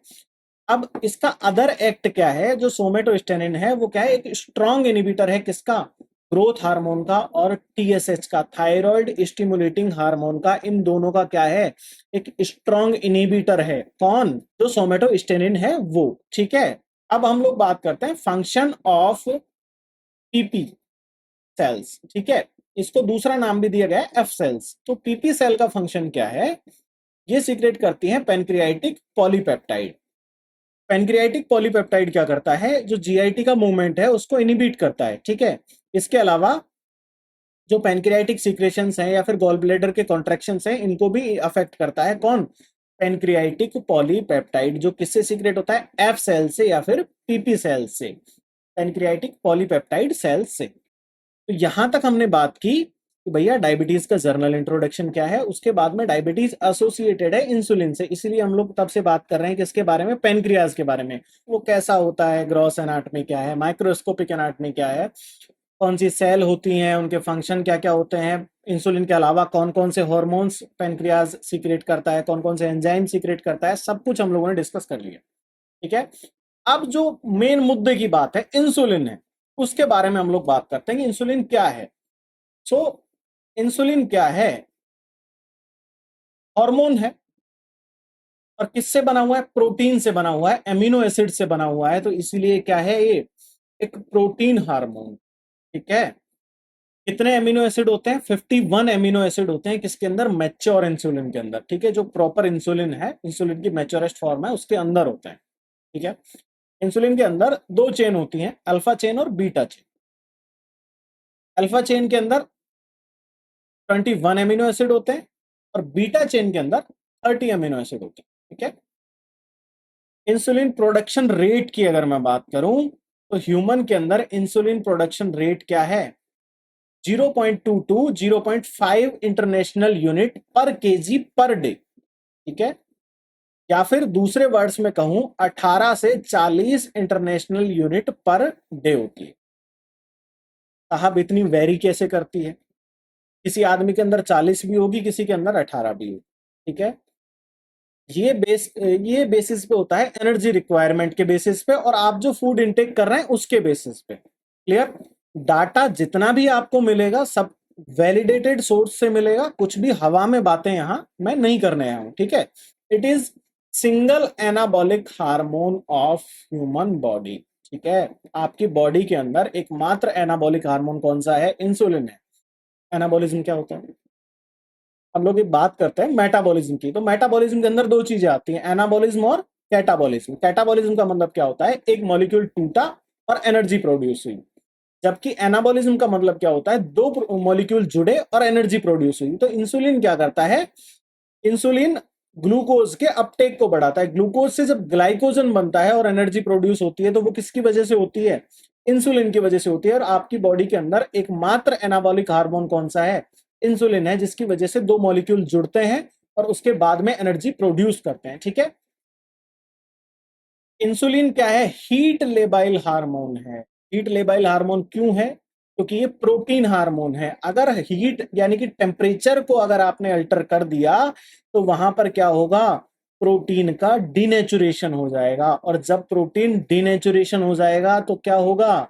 A: अब इसका अदर एक्ट क्या है, जो सोमेटोस्टेनिन है वो क्या है, एक स्ट्रॉन्ग इनिबिटर है किसका, ग्रोथ हार्मोन का और टीएसएच का, थायराइड स्टिमुलेटिंग हार्मोन का, इन दोनों का क्या है, एक स्ट्रॉन्ग इनहिबिटर है। कौन? जो सोमेटोस्टेनिन है वो। ठीक है, अब हम लोग बात करते हैं फंक्शन ऑफ पीपी सेल्स। ठीक है, इसको दूसरा नाम भी दिया गया है एफ सेल्स। तो पीपी सेल का फंक्शन क्या है? ये सीक्रेट करती है पेनक्रियाटिक पॉलीपेप्टाइड। पेनक्रियाटिक पॉलीपेप्टाइड क्या करता है? जो जीआईटी का मूवमेंट है उसको इनिबिट करता है। ठीक है, इसके अलावा जो पेनक्रियाटिक सीक्रेशंस हैं या फिर गॉल ब्लैडर के कॉन्ट्रैक्शंस हैं, इनको भी अफेक्ट करता है। कौन? पेनक्रियाटिक पॉलीपेप्टाइड, जो किससे सीक्रेट होता है? एफ सेल से या फिर पीपी सेल से, पेनक्रियाटिक पॉलीपेप्टाइड सेल से। तो यहां तक हमने बात की कि भैया डायबिटीज का जर्नल इंट्रोडक्शन क्या है। उसके बाद में डायबिटीज एसोसिएटेड है इंसुलिन से, इसीलिए हम लोग तब से बात कर रहे हैं किसके बारे में? पेनक्रियाज के बारे में। वो कैसा होता है, ग्रॉस एनाटमी क्या है, माइक्रोस्कोपिक एनाटमी क्या है, कौन सी सेल होती हैं, उनके फंक्शन क्या क्या होते हैं, इंसुलिन के अलावा कौन कौन से हॉर्मोन्स पेनक्रियाज सीक्रेट करता है, कौन कौन से एंजाइम सीक्रेट करता है, सब कुछ हम लोगों ने डिस्कस कर लिया। ठीक है, अब जो मेन मुद्दे की बात है इंसुलिन है, उसके बारे में हम लोग बात करते हैं कि इंसुलिन क्या है। सो इंसुलिन क्या है? हार्मोन है, और किससे बना हुआ है? प्रोटीन से बना हुआ है, एमिनो एसिड से बना हुआ है, तो इसीलिए क्या है ये? एक प्रोटीन हार्मोन। ठीक है, कितने एमिनो एसिड होते हैं? 51 एमिनो एसिड होते हैं किसके अंदर? मैच्योर इंसुलिन के अंदर। ठीक है, जो प्रॉपर इंसुलिन है, इंसुलिन की मैच्योरेस्ट फॉर्म है, उसके अंदर होते हैं। ठीक है, इंसुलिन के अंदर दो चेन होती हैं, अल्फा चेन और बीटा चेन। अल्फा चेन के अंदर 21 एमिनो एसिड होते हैं और बीटा चेन के अंदर 30 एमिनो एसिड होते हैं। ठीक है, इंसुलिन प्रोडक्शन रेट की अगर मैं बात करूं तो ह्यूमन के अंदर इंसुलिन प्रोडक्शन रेट क्या है? 0.22 0.5 इंटरनेशनल यूनिट पर केजी पर डे। ठीक है, या फिर दूसरे वर्ड्स में कहूं 18 से 40 इंटरनेशनल यूनिट पर डे होती है। साहब इतनी वेरी कैसे करती है? किसी आदमी के अंदर 40 भी होगी, किसी के अंदर 18 भी होगी। ठीक है, ये बेसिस पे होता है, एनर्जी रिक्वायरमेंट के बेसिस पे, और आप जो फूड इनटेक कर रहे हैं उसके बेसिस पे। क्लियर? डाटा जितना भी आपको मिलेगा सब वैलिडेटेड सोर्स से मिलेगा, कुछ भी हवा में बातें यहां मैं नहीं करने आया हूं। ठीक है, it is single anabolic hormone of human body. ठीक है, आपकी बॉडी के अंदर एकमात्र एनाबॉलिक हार्मोन कौन सा है? इंसुलिन है। एनाबॉलिज्म क्या होता है? हम लोग एक बात करते हैं मेटाबॉलिज्म की, तो मेटाबॉलिज्म के अंदर दो चीजें आती हैं, एनाबॉलिज्म और कैटाबॉलिज्म। कैटाबॉलिज्म का मतलब क्या होता है? एक मॉलिक्यूल टूटा और एनर्जी प्रोड्यूस हुई। जबकि एनाबॉलिज्म का मतलब क्या होता है? दो मॉलिक्यूल जुड़े और एनर्जी प्रोड्यूस हुई। तो इंसुलिन क्या करता है? इंसुलिन ग्लूकोज के अपटेक को बढ़ाता है। ग्लूकोज से जब ग्लाइकोजन बनता है और एनर्जी प्रोड्यूस होती है, तो वो किसकी वजह से होती है? इंसुलिन की वजह से होती है। और आपकी बॉडी के अंदर एकमात्र एनाबॉलिक हार्मोन कौन सा है? इंसुलिन है, जिसकी वजह से दो मॉलिक्यूल जुड़ते हैं और उसके बाद में एनर्जी प्रोड्यूस करते हैं। ठीक है, इंसुलिन क्या है? हीट लेबाइल हार्मोन है। हीट लेबाइल हार्मोन क्यों है? क्योंकि ये प्रोटीन हार्मोन है। अगर हीट यानी कि टेम्परेचर को अगर आपने अल्टर कर दिया तो वहां पर क्या होगा? प्रोटीन का डिनेचुरेशन हो जाएगा, और जब प्रोटीन डिनेचुरेशन हो जाएगा तो क्या होगा?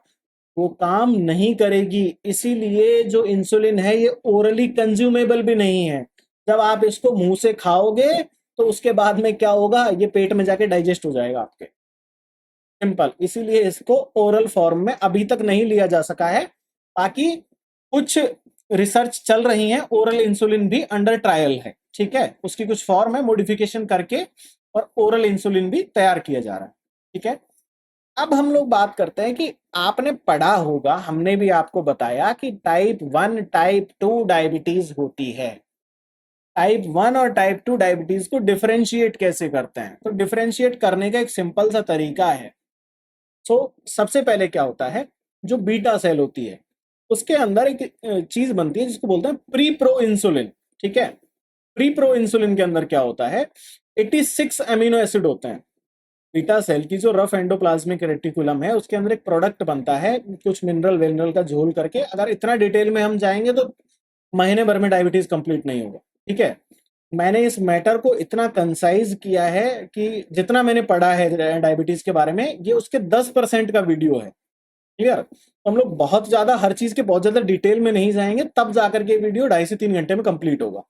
A: वो काम नहीं करेगी। इसीलिए जो इंसुलिन है ये ओरली कंज्यूमेबल भी नहीं है। जब आप इसको मुंह से खाओगे तो उसके बाद में क्या होगा? ये पेट में जाके डाइजेस्ट हो जाएगा आपके। सिंपल, इसीलिए इसको ओरल फॉर्म में अभी तक नहीं लिया जा सका है। बाकी कुछ रिसर्च चल रही है, ओरल इंसुलिन भी अंडर ट्रायल है। ठीक है, उसकी कुछ फॉर्म है, मॉडिफिकेशन करके और ओरल इंसुलिन भी तैयार किया जा रहा है। ठीक है, अब हम लोग बात करते हैं कि आपने पढ़ा होगा, हमने भी आपको बताया कि टाइप 1 टाइप 2 डायबिटीज होती है। टाइप 1 और टाइप 2 डायबिटीज को डिफरेंशिएट कैसे करते हैं? तो डिफरेंशिएट करने का एक सिंपल सा तरीका है। सो सबसे पहले क्या होता है? जो बीटा सेल होती है उसके अंदर एक चीज बनती है जिसको बोलते हैं प्री प्रो इंसुलिन। ठीक है, प्री प्रो इंसुलिन के अंदर क्या होता है? 86 एमिनो एसिड होते हैं। बीटा सेल की जो रफ एंडोप्लाज्मिक रेटिकुलम है उसके अंदर एक प्रोडक्ट बनता है, कुछ मिनरल विनरल का झोल करके। अगर इतना डिटेल में हम जाएंगे तो महीने भर में डायबिटीज कंप्लीट नहीं होगा। ठीक है, मैंने इस मैटर को इतना कंसाइज किया है कि जितना मैंने पढ़ा है डायबिटीज के बारे में, ये उसके 10% का वीडियो है। क्लियर? तो हम लोग बहुत ज्यादा हर चीज के बहुत ज्यादा डिटेल में नहीं जाएंगे, तब जाकर के वीडियो 2.5 से 3 घंटे में कंप्लीट होगा।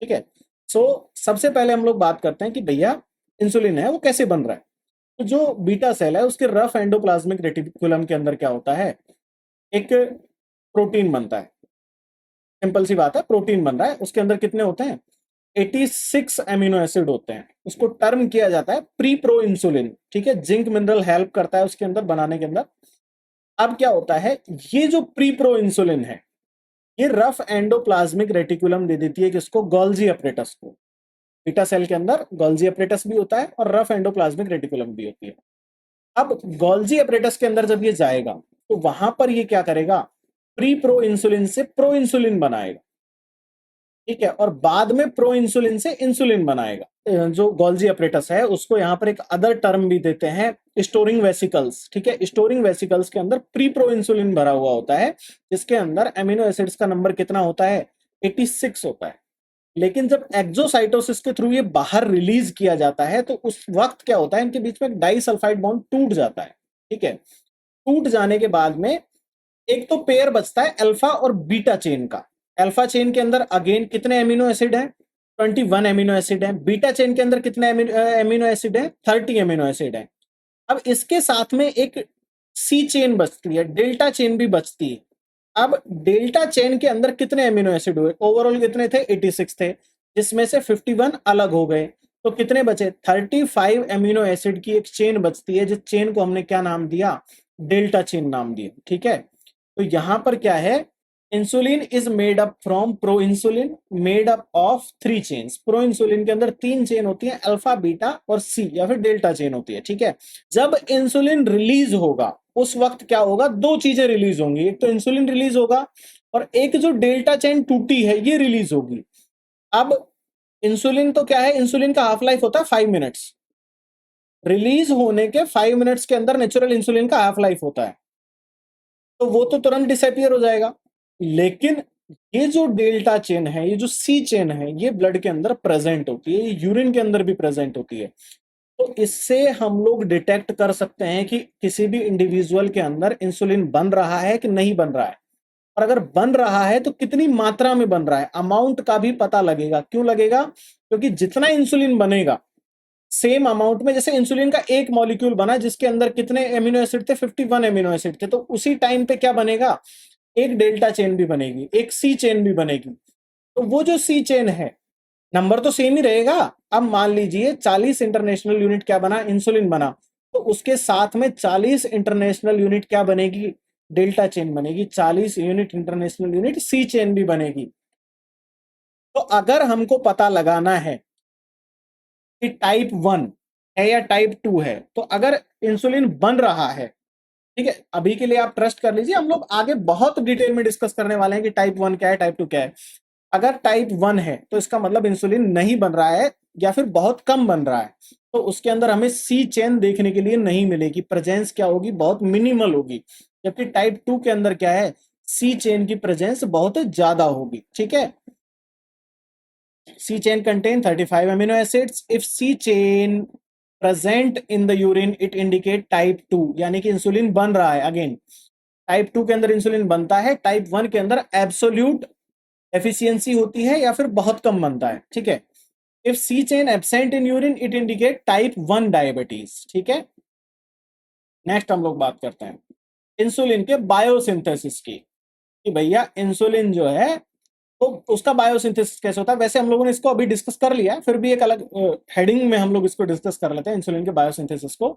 A: ठीक है। सो सबसे पहले हम लोग बात करते हैं कि भैया इंसुलिन है वो कैसे बन रहा है। तो जो बीटा सेल है उसके रफ एंडोप्लाज्मिक रेटिकुलम के अंदर क्या होता है, एक प्रोटीन बनता है। सिंपल सी बात है, प्रोटीन बन रहा है, उसके अंदर कितने होते हैं, 86 एमिनो एसिड होते हैं। उसको टर्म किया जाता है प्री प्रो इंसुलिन। ठीक है, जिंक मिनरल हेल्प करता है उसके अंदर बनाने के अंदर। अब क्या होता है, ये जो प्री प्रो इंसुलिन है ये रफ एंडोप्लाज्मिक रेटिकुलम दे देती है किसको, गोल्जी अपरेटस को। बीटा सेल के अंदर गोल्जी अपरेटस भी होता है और रफ एंडोप्लाज्मिक रेटिकुलम भी होती है। अब गोल्जी अपरेटस के अंदर जब ये जाएगा तो वहां पर ये क्या करेगा, प्री प्रो इंसुलिन से प्रो इंसुलिन बनाएगा। ठीक है, और बाद में प्रो इंसुलिन से इंसुलिन बनाएगा। जो गोल्जी अपरेटस है उसको यहाँ पर एक अदर टर्म भी देते हैं, स्टोरिंग वेसिकल्स। ठीक है, स्टोरिंग वेसिकल्स के अंदर प्री प्रो इंसुलिन भरा हुआ होता है, जिसके अंदर एमिनो एसिड्स का नंबर कितना होता है, 86 होता है। लेकिन जब एक्सोसाइटोसिस के थ्रू ये बाहर रिलीज किया जाता है तो उस वक्त क्या होता है, इनके बीच में एक डाइसल्फाइड बॉन्ड टूट जाता है। ठीक है, टूट जाने के बाद में एक तो पेयर बचता है अल्फा और बीटा चेन का। अल्फा चेन के अंदर अगेन कितने एमिनो एसिड हैं, 21 एमिनो एसिड हैं। बीटा चेन के अंदर कितने एमिनो एसिड हैं, 30 एमिनो एसिड हैं। अब इसके साथ में एक सी चेन बचती है, डेल्टा चेन भी बचती है। अब डेल्टा चेन के अंदर कितने एमिनो एसिड हुए, ओवरऑल कितने थे, 86 थे, जिसमें से 51 अलग हो गए। तो कितने बचे, 35 एमिनो एसिड की एक चेन बचती है, जिस चेन को हमने क्या नाम दिया, डेल्टा चेन नाम दिया। ठीक है, तो यहां पर क्या है, insulin is made up from pro insulin made up of 3 chains. Pro insulin के अंदर 3 चेन होती है, अल्फा बीटा और सी या फिर डेल्टा चेन होती है। ठीक है, जब इंसुलिन रिलीज होगा उस वक्त क्या होगा, 2 चीजें रिलीज होंगी, एक तो इंसुलिन रिलीज होगा और एक जो डेल्टा चेन टूटी है ये रिलीज होगी। अब इंसुलिन तो क्या है, इंसुलिन का हाफ लाइफ होता है 5 मिनट्स। रिलीज होने के 5 मिनट्स के अंदर नेचुरल इंसुलिन का हाफ लाइफ होता है, तो वो तो तुरंत डिसअपियर हो जाएगा। लेकिन ये जो डेल्टा चेन है, ये जो सी चेन है, ये ब्लड के अंदर प्रेजेंट होती है, ये यूरिन के अंदर भी प्रेजेंट होती है। तो इससे हम लोग डिटेक्ट कर सकते हैं कि किसी भी इंडिविजुअल के अंदर इंसुलिन बन रहा है कि नहीं बन रहा है। और अगर बन रहा है तो कितनी मात्रा में बन रहा है, अमाउंट का भी पता लगेगा। क्यों लगेगा, क्योंकि जितना इंसुलिन बनेगा सेम अमाउंट में, जैसे इंसुलिन का एक मॉलिक्यूल बना जिसके अंदर कितने एमिनो एसिड थे, 51 एमिनो एसिड थे, तो उसी टाइम पे क्या बनेगा, एक डेल्टा चेन भी बनेगी, एक सी चेन भी बनेगी। तो वो जो सी चेन है, नंबर तो सेम ही रहेगा। अब मान लीजिए 40 इंटरनेशनल यूनिट क्या बना, इंसुलिन बना, तो उसके साथ में 40 इंटरनेशनल यूनिट क्या बनेगी, डेल्टा चेन बनेगी, 40 unit international unit C chain भी बनेगी। तो अगर हमको पता लगाना है कि टाइप 1 है या टाइप 2 है, तो अगर इंसुलिन बन रहा है, ठीक है, अभी के लिए आप ट्रस्ट कर लीजिए, हम लोग आगे बहुत डिटेल में डिस्कस करने वाले हैं कि टाइप 1 क्या है, टाइप 2 क्या है। अगर टाइप 1 है तो इसका मतलब इंसुलिन नहीं बन रहा है या फिर बहुत कम बन रहा है, तो उसके अंदर हमें सी चेन देखने के लिए नहीं मिलेगी, प्रेजेंस क्या होगी, बहुत मिनिमल होगी। जबकि टाइप 2 के अंदर क्या है, सी चेन की प्रेजेंस बहुत ज्यादा होगी। ठीक है, C chain contain 35 amino acids. If C chain present in the urine, it indicate type 2, यानी कि इंसुलिन बन रहा है। अगेन टाइप 2 के अंदर इंसुलिन बनता है, टाइप 1 के अंदर एब्सोल्यूट एफिशिएंसी होती है या फिर बहुत कम बनता है। ठीक है, if C chain absent in urine it indicate type 1 diabetes. ठीक है, नेक्स्ट हम लोग बात करते हैं इंसुलिन के बायोसिंथेसिस की, कि भैया इंसुलिन जो है तो उसका बायोसिंथेसिस कैसे होता है। वैसे हम लोगों ने इसको अभी डिस्कस कर लिया है, फिर भी एक अलग हेडिंग में हम लोग इसको डिस्कस कर लेते हैं इंसुलिन के बायोसिंथेसिस को।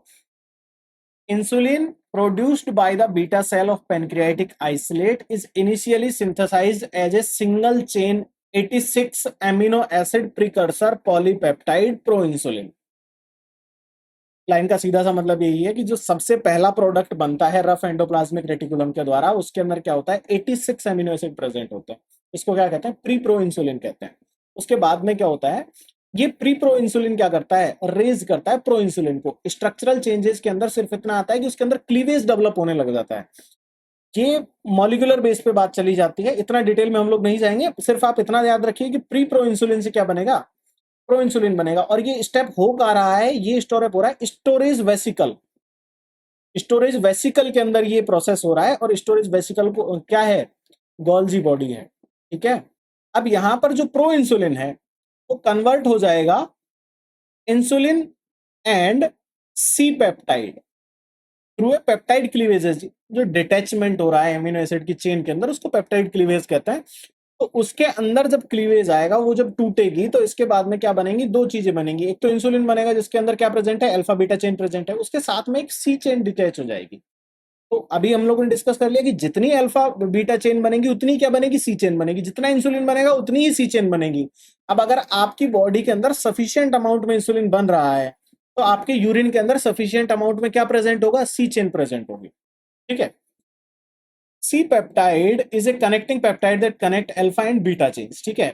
A: Insulin produced by the beta cell of pancreatic isolate is initially synthesised as a single chain 86 amino acid precursor polypeptide pro insulin. Line का सीधा सा मतलब यही है कि जो सबसे पहला प्रोडक्ट बनता है रफ एंडोप्लाज्मिक रेटिकुलम के द्वारा, उसके अंदर क्या होता है, 86 एमिनो एसिड प्रेजेंट होते हैं। इसको क्या कहते हैं, प्री प्रो इंसुलिन कहते हैं। उसके बाद में क्या होता है, ये प्री प्रो इंसुलिन क्या करता है, रेज करता है प्रो इंसुलिन को। स्ट्रक्चरल चेंजेस के अंदर सिर्फ इतना आता है कि उसके अंदर क्लीवेज डेवलप होने लग जाता है। ये मॉलिक्यूलर बेस पे बात चली जाती है, इतना डिटेल में हम लोग नहीं जाएंगे। सिर्फ आप इतना याद रखिए कि प्री प्रो इंसुलिन से क्या बनेगा, प्रो इंसुलिन बनेगा। और ये स्टेप हो का रहा है, ये स्टोर हो रहा है स्टोरेज वेसिकल। स्टोरेज वेसिकल के अंदर ये प्रोसेस हो रहा है और स्टोरेज वेसिकल को क्या है, गोल्जी बॉडी है, ठीक है। अब यहां पर जो प्रो इंसुलिन है वो कन्वर्ट हो जाएगा insulin and C peptide through a peptide cleavages. जो डिटैचमेंट हो रहा है एमिनो एसिड की चेन के अंदर उसको पेप्टाइड क्लीवेज कहते हैं। तो उसके अंदर जब क्लीवेज आएगा वो जब टूटेगी तो इसके बाद में क्या बनेंगी, दो चीजें बनेंगी। एक तो इंसुलिन बनेगा जिसके अंदर क्या प्रेजेंट है, अल्फा बीटा चेन प्रेजेंट है, उसके साथ में एक सी चेन डिटैच हो जाएगी। तो अभी हम लोगों ने डिस्कस कर लिया कि जितनी अल्फा बीटा चेन बनेगी उतनी क्या बनेगी, सी चेन बनेगी। जितना इंसुलिन बनेगा उतनी ही सी चेन बनेगी। अब अगर आपकी बॉडी के अंदर सफिशियंट अमाउंट में इंसुलिन बन रहा है तो आपके यूरिन के अंदर सफिशियंट अमाउंट में क्या प्रेजेंट होगा, सी चेन प्रेजेंट होगी, ठीक है। C peptide is a connecting peptide that connect alpha and beta chains, ठीक है।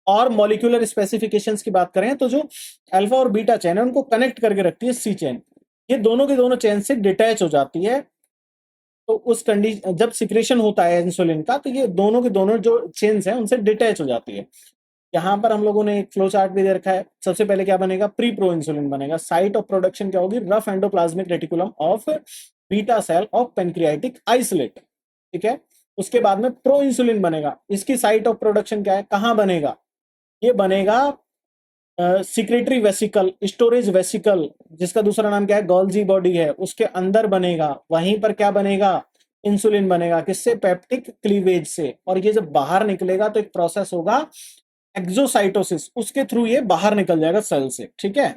A: और मॉलिक्यूलर स्पेसिफिकेशंस की बात करें तो जो अल्फा और बीटा चेन है उनको कनेक्ट करके रखती है सी चेन। ये दोनों के दोनों चेन से डिटैच हो जाती है। तो उस कंडीशन जब सिक्रेशन होता है इंसुलिन का तो ये दोनों के दोनों जो चेन्स हैं उनसे डिटैच हो जाती है। यहाँ पर हम लोगों ने एक फ्लो चार्ट भी दे रखा है। सबसे पहले क्या बनेगा, प्री प्रो इंसुलिन बनेगा। साइट ऑफ प्रोडक्शन क्या होगी, rough endoplasmic reticulum of beta cell of pancreatic isolate, ठीक है। उसके बाद में प्रो इंसुलिन बनेगा। इसकी साइट ऑफ प्रोडक्शन क्या है, कहाँ बनेगा, ये बनेगा सिक्रेटरी वेसिकल, स्टोरेज वेसिकल, जिसका दूसरा नाम क्या है, गोल्जी बॉडी है, उसके अंदर बनेगा। वहीं पर क्या बनेगा, इंसुलिन बनेगा। किससे, पेप्टिक क्लीवेज से। और ये जब बाहर निकलेगा तो एक प्रोसेस होगा एक्सोसाइटोसिस, उसके थ्रू ये बाहर निकल जाएगा सेल से, ठीक है।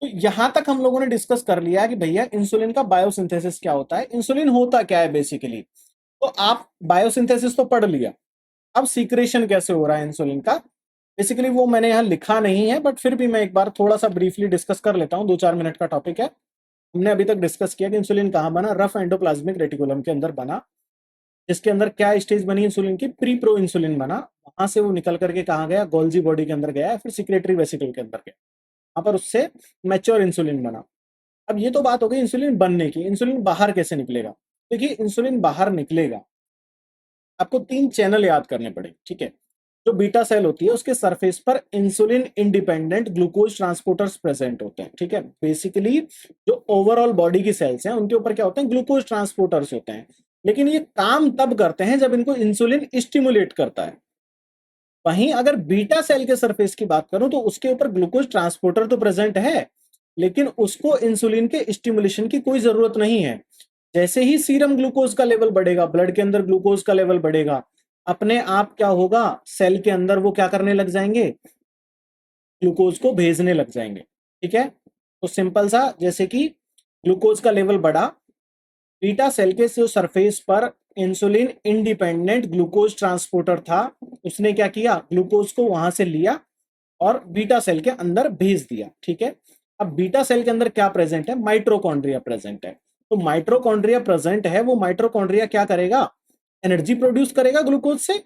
A: तो यहां तक हम लोगों ने डिस्कस कर लिया कि भैया इंसुलिन का बायोसिंथेसिस क्या होता है, इंसुलिन होता क्या है बेसिकली। तो आप बायोसिंथेसिस तो पढ़ लिया, अब सीक्रेशन कैसे हो रहा है इंसुलिन का। बेसिकली वो मैंने यहाँ लिखा नहीं है बट फिर भी मैं एक बार थोड़ा सा ब्रीफली डिस्कस कर लेता हूँ, 2-4 मिनट का टॉपिक है। हमने अभी तक डिस्कस किया कि इंसुलिन कहाँ बना, रफ एंडोप्लाज्मिक रेटिकुलम के अंदर बना। जिसके अंदर क्या स्टेज बनी इंसुलिन की, प्री प्रो इंसुलिन बना। वहां से वो निकल करके कहाँ गया, गोल्जी बॉडी के अंदर गया, फिर सिक्रेटरी वेसिकल के अंदर गया। वहां पर उससे मैच्योर इंसुलिन बना। अब ये तो बात हो गई इंसुलिन बनने की। इंसुलिन बाहर कैसे निकलेगा, देखिए इंसुलिन बाहर निकलेगा, आपको 3 चैनल याद करने पड़े, ठीक है। जो बीटा सेल होती है उसके सरफेस पर insulin independent glucose transporters present होते हैं, ठीक है। बेसिकली जो ओवरऑल बॉडी की सेल्स हैं उनके ऊपर क्या होते हैं, ग्लूकोज ट्रांसपोर्टर्स होते हैं। लेकिन ये काम तब करते हैं जब इनको इंसुलिन स्टिमुलेट करता है। वहीं अगर बीटा सेल के सरफेस की बात करूं तो उसके ऊपर ग्लूकोज ट्रांसपोर्टर तो प्रेजेंट है लेकिन उसको इंसुलिन के स्टिमुलेशन की कोई जरूरत नहीं है। जैसे ही सीरम ग्लूकोज का लेवल बढ़ेगा, ब्लड के अंदर ग्लूकोज का लेवल बढ़ेगा, अपने आप क्या होगा, सेल के अंदर वो क्या करने लग जाएंगे, ग्लूकोज को भेजने लग जाएंगे, ठीक है। तो सिंपल सा, जैसे कि ग्लूकोज का लेवल बढ़ा, बीटा सेल के जो सरफेस पर इंसुलिन इंडिपेंडेंट ग्लूकोज ट्रांसपोर्टर था, उसने क्या किया, ग्लूकोज को वहां से लिया और बीटा सेल के अंदर भेज दिया, ठीक है। अब बीटा सेल के अंदर क्या प्रेजेंट है, माइट्रोकॉन्ड्रिया प्रेजेंट है। तो माइट्रोकॉन्ड्रिया प्रेजेंट है, वो माइट्रोकॉन्ड्रिया क्या करेगा, एनर्जी प्रोड्यूस करेगा ग्लूकोज से।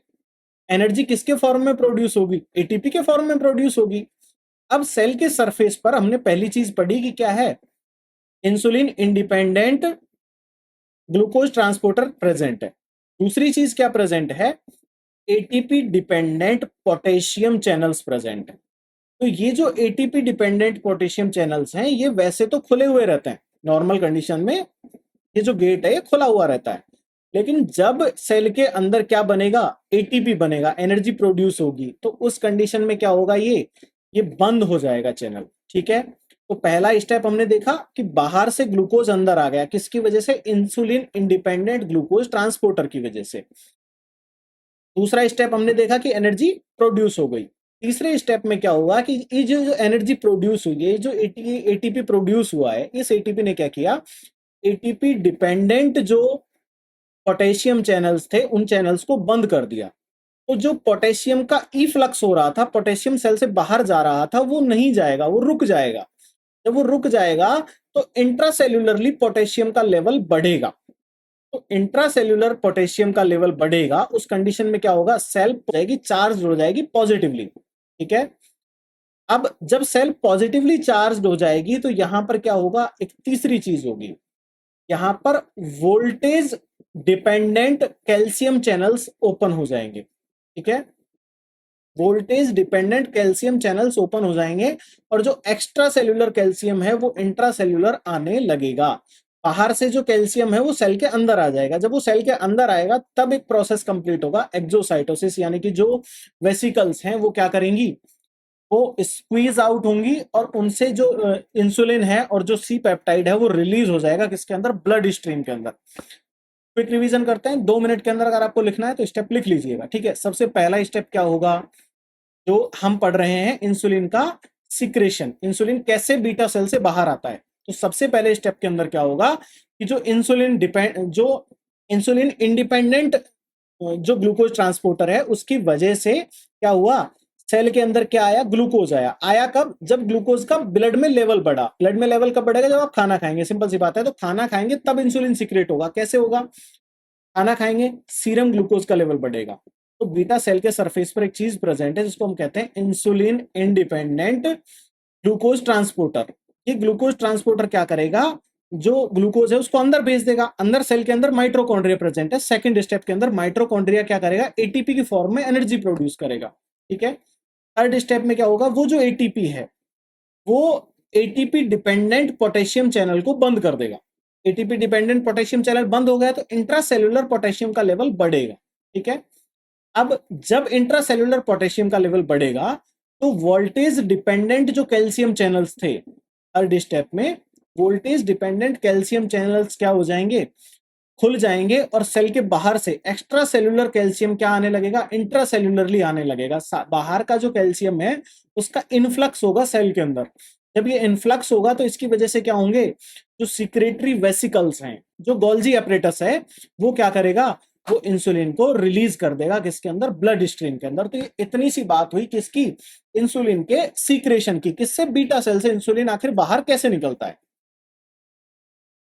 A: एनर्जी किसके फॉर्म में प्रोड्यूस होगी, एटीपी के फॉर्म में प्रोड्यूस होगी। अब सेल के सरफेस पर हमने पहली चीज पढ़ी कि क्या है, insulin independent glucose transporter present है। दूसरी चीज क्या प्रेजेंट है, ATP dependent potassium channels present है। तो ये जो एटीपी डिपेंडेंट पोटेशियम चैनल्स हैं ये वैसे तो खुले हुए रहते हैं नॉर्मल कंडीशन में, ये जो गेट है ये खुला हुआ रहता है। लेकिन जब सेल के अंदर क्या बनेगा, एटीपी बनेगा, एनर्जी प्रोड्यूस होगी, तो उस कंडीशन में क्या होगा, ये बंद हो जाएगा चैनल, ठीक है। तो पहला स्टेप हमने देखा कि बाहर से ग्लूकोज अंदर आ गया, किसकी वजह से, इंसुलिन इंडिपेंडेंट ग्लूकोज ट्रांसपोर्टर की वजह से। दूसरा स्टेप हमने देखा कि एनर्जी प्रोड्यूस हो गई। तीसरे स्टेप में क्या हुआ कि ये जो एनर्जी प्रोड्यूस हुई है, जो एटीपी प्रोड्यूस हुआ है, इस एटीपी ने क्या किया, एटीपी डिपेंडेंट जो पोटेशियम चैनल्स थे उन चैनल्स को बंद कर दिया। तो जो पोटेशियम का इफ्लक्स हो रहा था, पोटेशियम सेल से बाहर जा रहा था, वो नहीं जाएगा, वो रुक जाएगा। जब वो रुक जाएगा तो इंट्रासेल्युलरली पोटेशियम का लेवल बढ़ेगा। तो इंट्रासेल्युलर पोटेशियम का लेवल बढ़ेगा, उस कंडीशन में क्या होगा, सेल जाएगी, चार्ज हो जाएगी पॉजिटिवली, ठीक है। अब जब सेल पॉजिटिवली चार्ज हो जाएगी तो यहां पर क्या होगा, एक तीसरी चीज होगी, यहां पर voltage dependent calcium channels open हो जाएंगे, ठीक है। Voltage dependent calcium channels open हो जाएंगे और जो एक्स्ट्रा सेल्यूलर कैल्शियम है वो इंट्रा सेल्यूलर आने लगेगा। बाहर से जो कैल्शियम है वो सेल के अंदर आ जाएगा। जब वो सेल के अंदर आएगा तब एक प्रोसेस कंप्लीट होगा, एक्सोसाइटोसिस, यानी कि जो वेसिकल्स हैं वो क्या करेंगी, वो स्क्वीज आउट होंगी और उनसे जो इंसुलिन है और जो सी पेप्टाइड है वो रिलीज हो जाएगा किसके अंदर, ब्लड स्ट्रीम के अंदर। क्विक रिवीजन करते हैं, 2 मिनट के अंदर अगर आपको लिखना है तो स्टेप लिख लीजिएगा, ठीक है। सबसे पहला स्टेप क्या होगा, जो हम पढ़ रहे हैं इंसुलिन का सिक्रेशन, इंसुलिन कैसे बीटा सेल से बाहर आता है। तो सबसे पहले स्टेप के अंदर क्या होगा कि जो इंसुलिन इंडिपेंडेंट जो ग्लूकोज ट्रांसपोर्टर है उसकी वजह से क्या हुआ, सेल के अंदर क्या आया, ग्लूकोज आया। आया कब, जब ग्लूकोज का ब्लड में लेवल बढ़ा। ब्लड में लेवल कब बढ़ेगा, जब आप खाना खाएंगे, सिंपल सी बात है। तो खाना खाएंगे तब इंसुलिन सिक्रेट होगा। कैसे होगा, खाना खाएंगे, सीरम ग्लूकोज का लेवल बढ़ेगा। तो बीटा सेल के सरफेस पर एक चीज प्रेजेंट है जिसको हम कहते हैं इंसुलिन इंडिपेंडेंट ग्लूकोज ट्रांसपोर्टर। ये ग्लूकोज ट्रांसपोर्टर क्या करेगा, जो ग्लूकोज है उसको अंदर भेज देगा। अंदर सेल के अंदर माइटोकॉन्ड्रिया प्रेजेंट है। सेकंड स्टेप के अंदर माइटोकॉन्ड्रिया क्या करेगा, एटीपी की फॉर्म में एनर्जी प्रोड्यूस करेगा, ठीक है। थर्ड स्टेप में क्या होगा, वो जो एटीपी है वो एटीपी डिपेंडेंट पोटेशियम चैनल को बंद कर देगा। एटीपी डिपेंडेंट पोटेशियम चैनल बंद हो गया तो इंट्रासेल्युलर पोटेशियम का लेवल बढ़ेगा, ठीक है। अब जब इंट्रासेल्युलर पोटेशियम का लेवल बढ़ेगा तो वोल्टेज डिपेंडेंट जो कैल्शियम चैनल्स थे, थर्ड स्टेप में वोल्टेज डिपेंडेंट कैल्शियम चैनल्स क्या हो जाएंगे, खुल जाएंगे और सेल के बाहर से एक्स्ट्रा सेल्यूलर कैल्शियम क्या आने लगेगा, इंट्रा सेल्यूलरली आने लगेगा। बाहर का जो कैल्शियम है उसका इनफ्लक्स होगा सेल के अंदर। जब ये इनफ्लक्स होगा तो इसकी वजह से क्या होंगे, जो सिक्रेटरी वेसिकल्स हैं, जो गोल्जी एपरेटस है, वो क्या करेगा, वो इंसुलिन को रिलीज कर देगा किसके अंदर, ब्लड स्ट्रीम के अंदर। तो ये इतनी सी बात हुई किसकी, इंसुलिन के सीक्रेशन की। किससे, बीटा सेल से इंसुलिन आखिर बाहर कैसे निकलता है।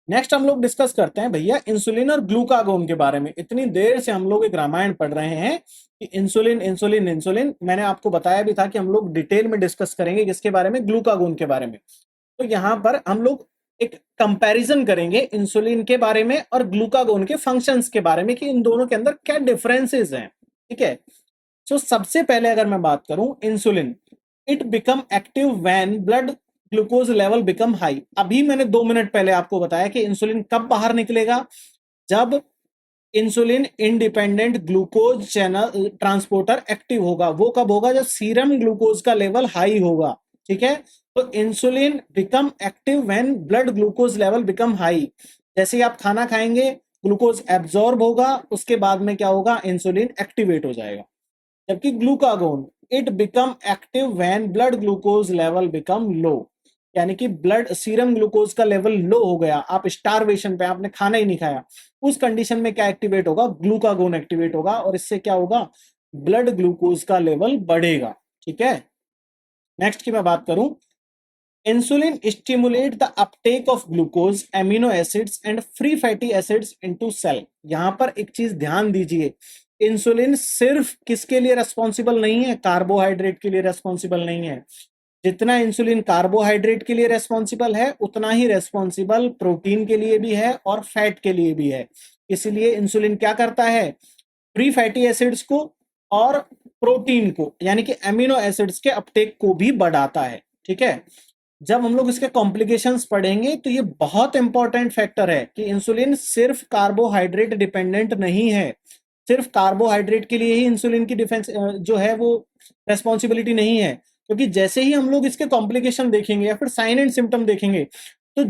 A: नेक्स्ट हम लोग डिस्कस करते हैं भैया इंसुलिन और ग्लूकागोन के बारे में। इतनी देर से हम लोग एक रामायण पढ़ रहे हैं कि इंसुलिन इंसुलिन इंसुलिन। मैंने आपको बताया भी था कि हम लोग डिटेल में डिस्कस करेंगे किसके बारे में, ग्लूकागोन के बारे में। तो यहाँ पर हम लोग एक कंपैरिजन करेंगे इंसुलिन के बारे में और ग्लूकागोन के फंक्शंस के बारे में कि इन दोनों के अंदर क्या डिफरेंसेस हैं, ठीक है। तो सबसे पहले अगर मैं बात करूं insulin, it become active when blood glucose level become high. अभी मैंने 2 मिनट पहले आपको बताया कि इंसुलिन कब बाहर निकलेगा, जब insulin independent glucose channel transporter active होगा। वो कब होगा, जब सीरम ग्लूकोज का लेवल हाई होगा, ठीक है। तो insulin become active when blood glucose level become high. जैसे ही आप खाना खाएंगे ग्लूकोज एब्जॉर्ब होगा, उसके बाद में क्या होगा, इंसुलिन एक्टिवेट हो जाएगा। जबकि glucagon, it become active when blood glucose level become low, यानी कि ब्लड सीरम ग्लूकोज का लेवल लो हो गया, आप स्टारवेशन पे, आपने खाना ही नहीं खाया, उस कंडीशन में क्या एक्टिवेट होगा, ग्लूकागोन एक्टिवेट होगा और इससे क्या होगा, ब्लड ग्लूकोज का लेवल बढ़ेगा, ठीक है। नेक्स्ट की मैं बात करूं, insulin stimulate the uptake of glucose, amino acids and free fatty acids into cell. यहां पर एक चीज ध्यान दीजिए, इंसुलिन सिर्फ किसके लिए रेस्पॉन्सिबल नहीं है, कार्बोहाइड्रेट के लिए रेस्पॉन्सिबल नहीं है। जितना इंसुलिन कार्बोहाइड्रेट के लिए रेस्पॉन्सिबल है उतना ही रेस्पॉन्सिबल प्रोटीन के लिए भी है और फैट के लिए भी है। इसलिए इंसुलिन क्या करता है, फ्री फैटी एसिड्स को और प्रोटीन को, यानी कि एमिनो एसिड्स के अपटेक को भी बढ़ाता है, ठीक है। जब हम लोग इसके कॉम्प्लिकेशंस पढ़ेंगे तो ये बहुत इंपॉर्टेंट फैक्टर है कि इंसुलिन सिर्फ कार्बोहाइड्रेट डिपेंडेंट नहीं है। सिर्फ कार्बोहाइड्रेट के लिए ही इंसुलिन की डिफेंस जो है वो रेस्पॉन्सिबिलिटी नहीं है, क्योंकि जैसे ही हम लोग इसके कॉम्प्लिकेशन देखेंगे या फिर साइन एंड सिम्टम देखेंगे तो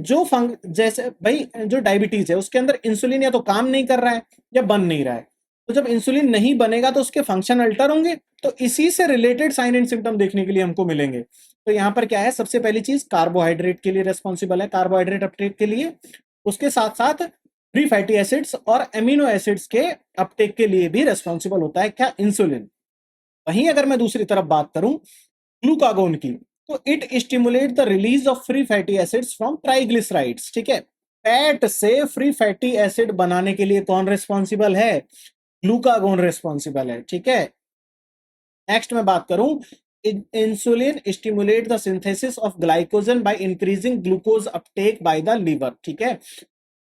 A: जैसे भाई जो डायबिटीज है उसके अंदर इंसुलिन या तो काम नहीं कर रहा है या बन नहीं रहा है। तो जब इंसुलिन नहीं बनेगा तो उसके फंक्शन अल्टर होंगे, तो इसी से रिलेटेड साइन एंड सिम्टम देखने के लिए हमको मिलेंगे। तो यहाँ पर क्या है, सबसे पहली चीज कार्बोहाइड्रेट के लिए रेस्पॉन्सिबल है, कार्बोहाइड्रेट अपटेक के लिए। उसके साथ साथ फ्री फैटी एसिड्स और एमिनो एसिड्स के अपटेक के लिए भी रेस्पॉन्सिबल होता है क्या, इंसुलिन। वहीं अगर मैं दूसरी तरफ बात करूं ग्लूकागोन की, तो it stimulate the release of free fatty acids from triglycerides, ठीक है। फैट से फ्री फैटी एसिड बनाने के लिए कौन रेस्पॉन्सिबल है, ग्लूकागोन रेस्पॉन्सिबल है, ठीक है। नेक्स्ट मैं बात करूं, insulin stimulate the synthesis of glycogen by increasing glucose uptake by the liver, ठीक है।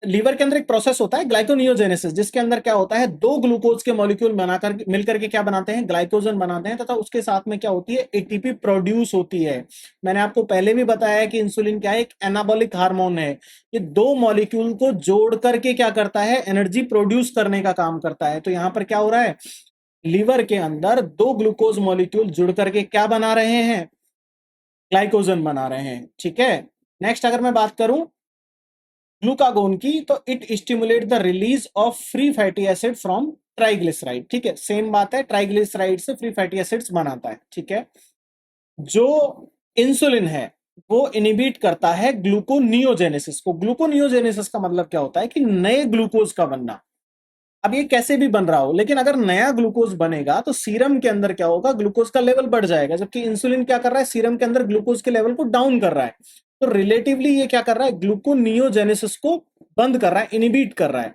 A: लीवर के अंदर एक प्रोसेस होता है ग्लाइकोनियोजेनेसिस, जिसके अंदर क्या होता है, दो ग्लूकोज के मॉलिक्यूल बनाकर मिलकर के क्या बनाते हैं, ग्लाइकोजन बनाते हैं, तथा उसके साथ में क्या होती है, एटीपी प्रोड्यूस होती है। मैंने आपको पहले भी बताया कि इंसुलिन क्या है, एक एनाबॉलिक हार्मोन है। ये दो मॉलिक्यूल को जोड़ करके क्या करता है, एनर्जी प्रोड्यूस करने का काम करता है। तो यहां पर क्या हो रहा है, लीवर के अंदर दो ग्लूकोज मॉलिक्यूल जुड़ करके क्या बना रहे हैं, ग्लाइकोजन बना रहे हैं। ठीक है, नेक्स्ट अगर मैं बात करूं ग्लूकागोन की, तो it stimulate the release of free fatty acid from triglyceride. ठीक है, सेम बात है, ट्राइग्लिसराइड से फ्री फैटी एसिड्स बनाता है। ठीक है, जो इंसुलिन है वो इनिबिट करता है ग्लूकोनियोजेनेसिस को। ग्लूकोनियोजेनेसिस का मतलब क्या होता है कि नए ग्लूकोज का बनना। अब ये कैसे भी बन रहा हो, लेकिन अगर नया ग्लूकोज बनेगा तो सीरम के अंदर क्या होगा, ग्लूकोज का लेवल बढ़ जाएगा, जबकि इंसुलिन क्या कर रहा है, सीरम के अंदर ग्लूकोज के लेवल को डाउन कर रहा है। तो रिलेटिवली ये क्या कर रहा है, ग्लूकोनियोजेनेसिस को बंद कर रहा है, इनिबिट कर रहा है।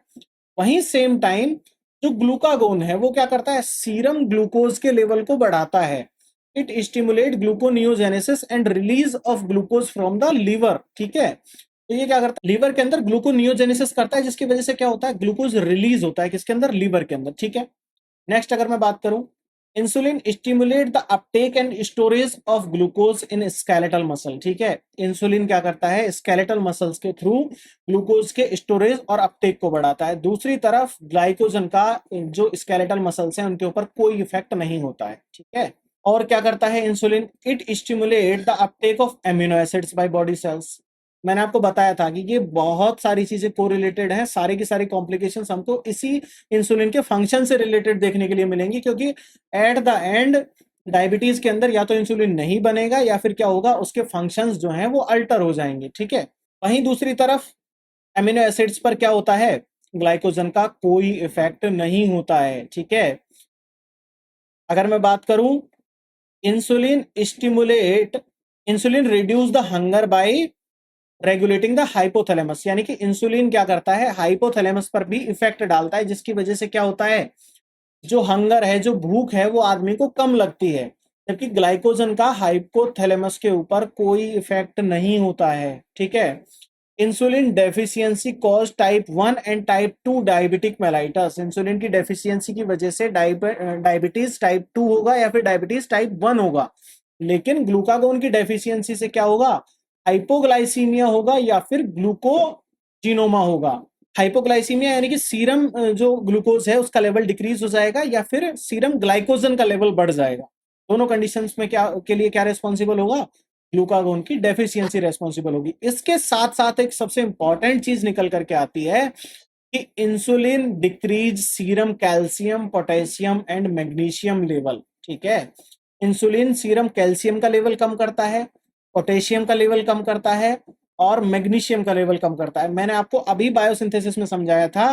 A: वहीं सेम टाइम जो ग्लूकागोन है वो क्या करता है, सीरम ग्लूकोज के लेवल को बढ़ाता है। It stimulate gluconeogenesis and release of glucose from the liver. ठीक है, तो ये क्या करता है, लीवर के अंदर ग्लूकोनियोजेनेसिस करता है, जिसकी वजह से क्या होता है, ग्लूकोज रिलीज होता है किसके अंदर, लीवर के अंदर। ठीक है, नेक्स्ट अगर मैं बात करूं, insulin stimulate the Uptake and storage of glucose in skeletal muscle. ठीक है, इंसुलिन क्या करता है, स्केलेटल मसल्स के थ्रू ग्लूकोज के स्टोरेज और अपटेक को बढ़ाता है। दूसरी तरफ ग्लाइकोजन का जो स्केलेटल मसल्स हैं उनके ऊपर कोई इफेक्ट नहीं होता है। ठीक है, और क्या करता है insulin, it stimulate the uptake of amino acids by body cells. मैंने आपको बताया था कि ये बहुत सारी चीजें कोरिलेटेड हैं, सारी की सारी कॉम्प्लिकेशंस हमको इसी इंसुलिन के फंक्शन से रिलेटेड देखने के लिए मिलेंगी, क्योंकि एट द एंड डायबिटीज के अंदर या तो इंसुलिन नहीं बनेगा या फिर क्या होगा, उसके फंक्शंस जो हैं वो अल्टर हो जाएंगे। ठीक है, वहीं दूसरी तरफ एमिनो एसिड्स पर क्या होता है, ग्लाइकोजन का कोई इफेक्ट नहीं होता है। ठीक है, अगर मैं बात करूं insulin stimulate, insulin reduce the hunger bye regulating the hypothalamus, यानी कि इंसुलिन क्या करता है, हाइपोथैलेमस पर भी इफेक्ट डालता है, जिसकी वजह से क्या होता है, जो हंगर है, जो भूख है, वो आदमी को कम लगती है। जबकि ग्लाइकोजन का हाइपोथैलेमस के ऊपर कोई इफेक्ट नहीं होता है। ठीक है, insulin deficiency cause type 1 and type 2 diabetic mellitus. Insulin की डेफिशिएंसी की वजह से डायबिटीज टाइप 2 होगा या फिर डायबिटीज टाइप 1 होगा। लेकिन ग्लूकागोन की डेफिशिएंसी से क्या होगा, हाइपोग्लाइसीमिया होगा या फिर ग्लूकोजिनोमा होगा। हाइपोग्लाइसीमिया यानी कि सीरम जो ग्लूकोज है उसका लेवल डिक्रीज हो जाएगा, या फिर सीरम ग्लाइकोजन का लेवल बढ़ जाएगा। दोनों कंडीशंस में क्या के लिए क्या रेस्पॉन्सिबल होगा, ग्लूकागोन की डेफिशिएंसी रेस्पॉन्सिबल होगी। इसके साथ साथ एक सबसे इंपॉर्टेंट चीज निकल करके आती है कि insulin decrease serum calcium, potassium and magnesium level. ठीक है, इंसुलिन सीरम कैल्शियम का लेवल कम करता है, पोटेशियम का लेवल कम करता है और मैग्नीशियम का लेवल कम करता है। मैंने आपको अभी बायोसिंथेसिस में समझाया था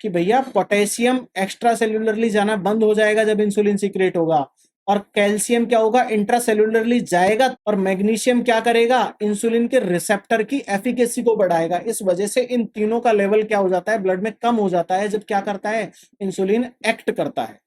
A: कि भैया पोटेशियम एक्स्ट्रा सेल्यूलरली जाना बंद हो जाएगा जब इंसुलिन सीक्रेट होगा, और कैल्शियम क्या होगा, इंट्रासेल्यूलरली जाएगा, और मैग्नीशियम क्या करेगा, इंसुलिन के रिसेप्टर की एफिकेसी को बढ़ाएगा। इस वजह से इन तीनों का लेवल क्या हो जाता है, ब्लड में कम हो जाता है जब क्या करता है, इंसुलिन एक्ट करता है।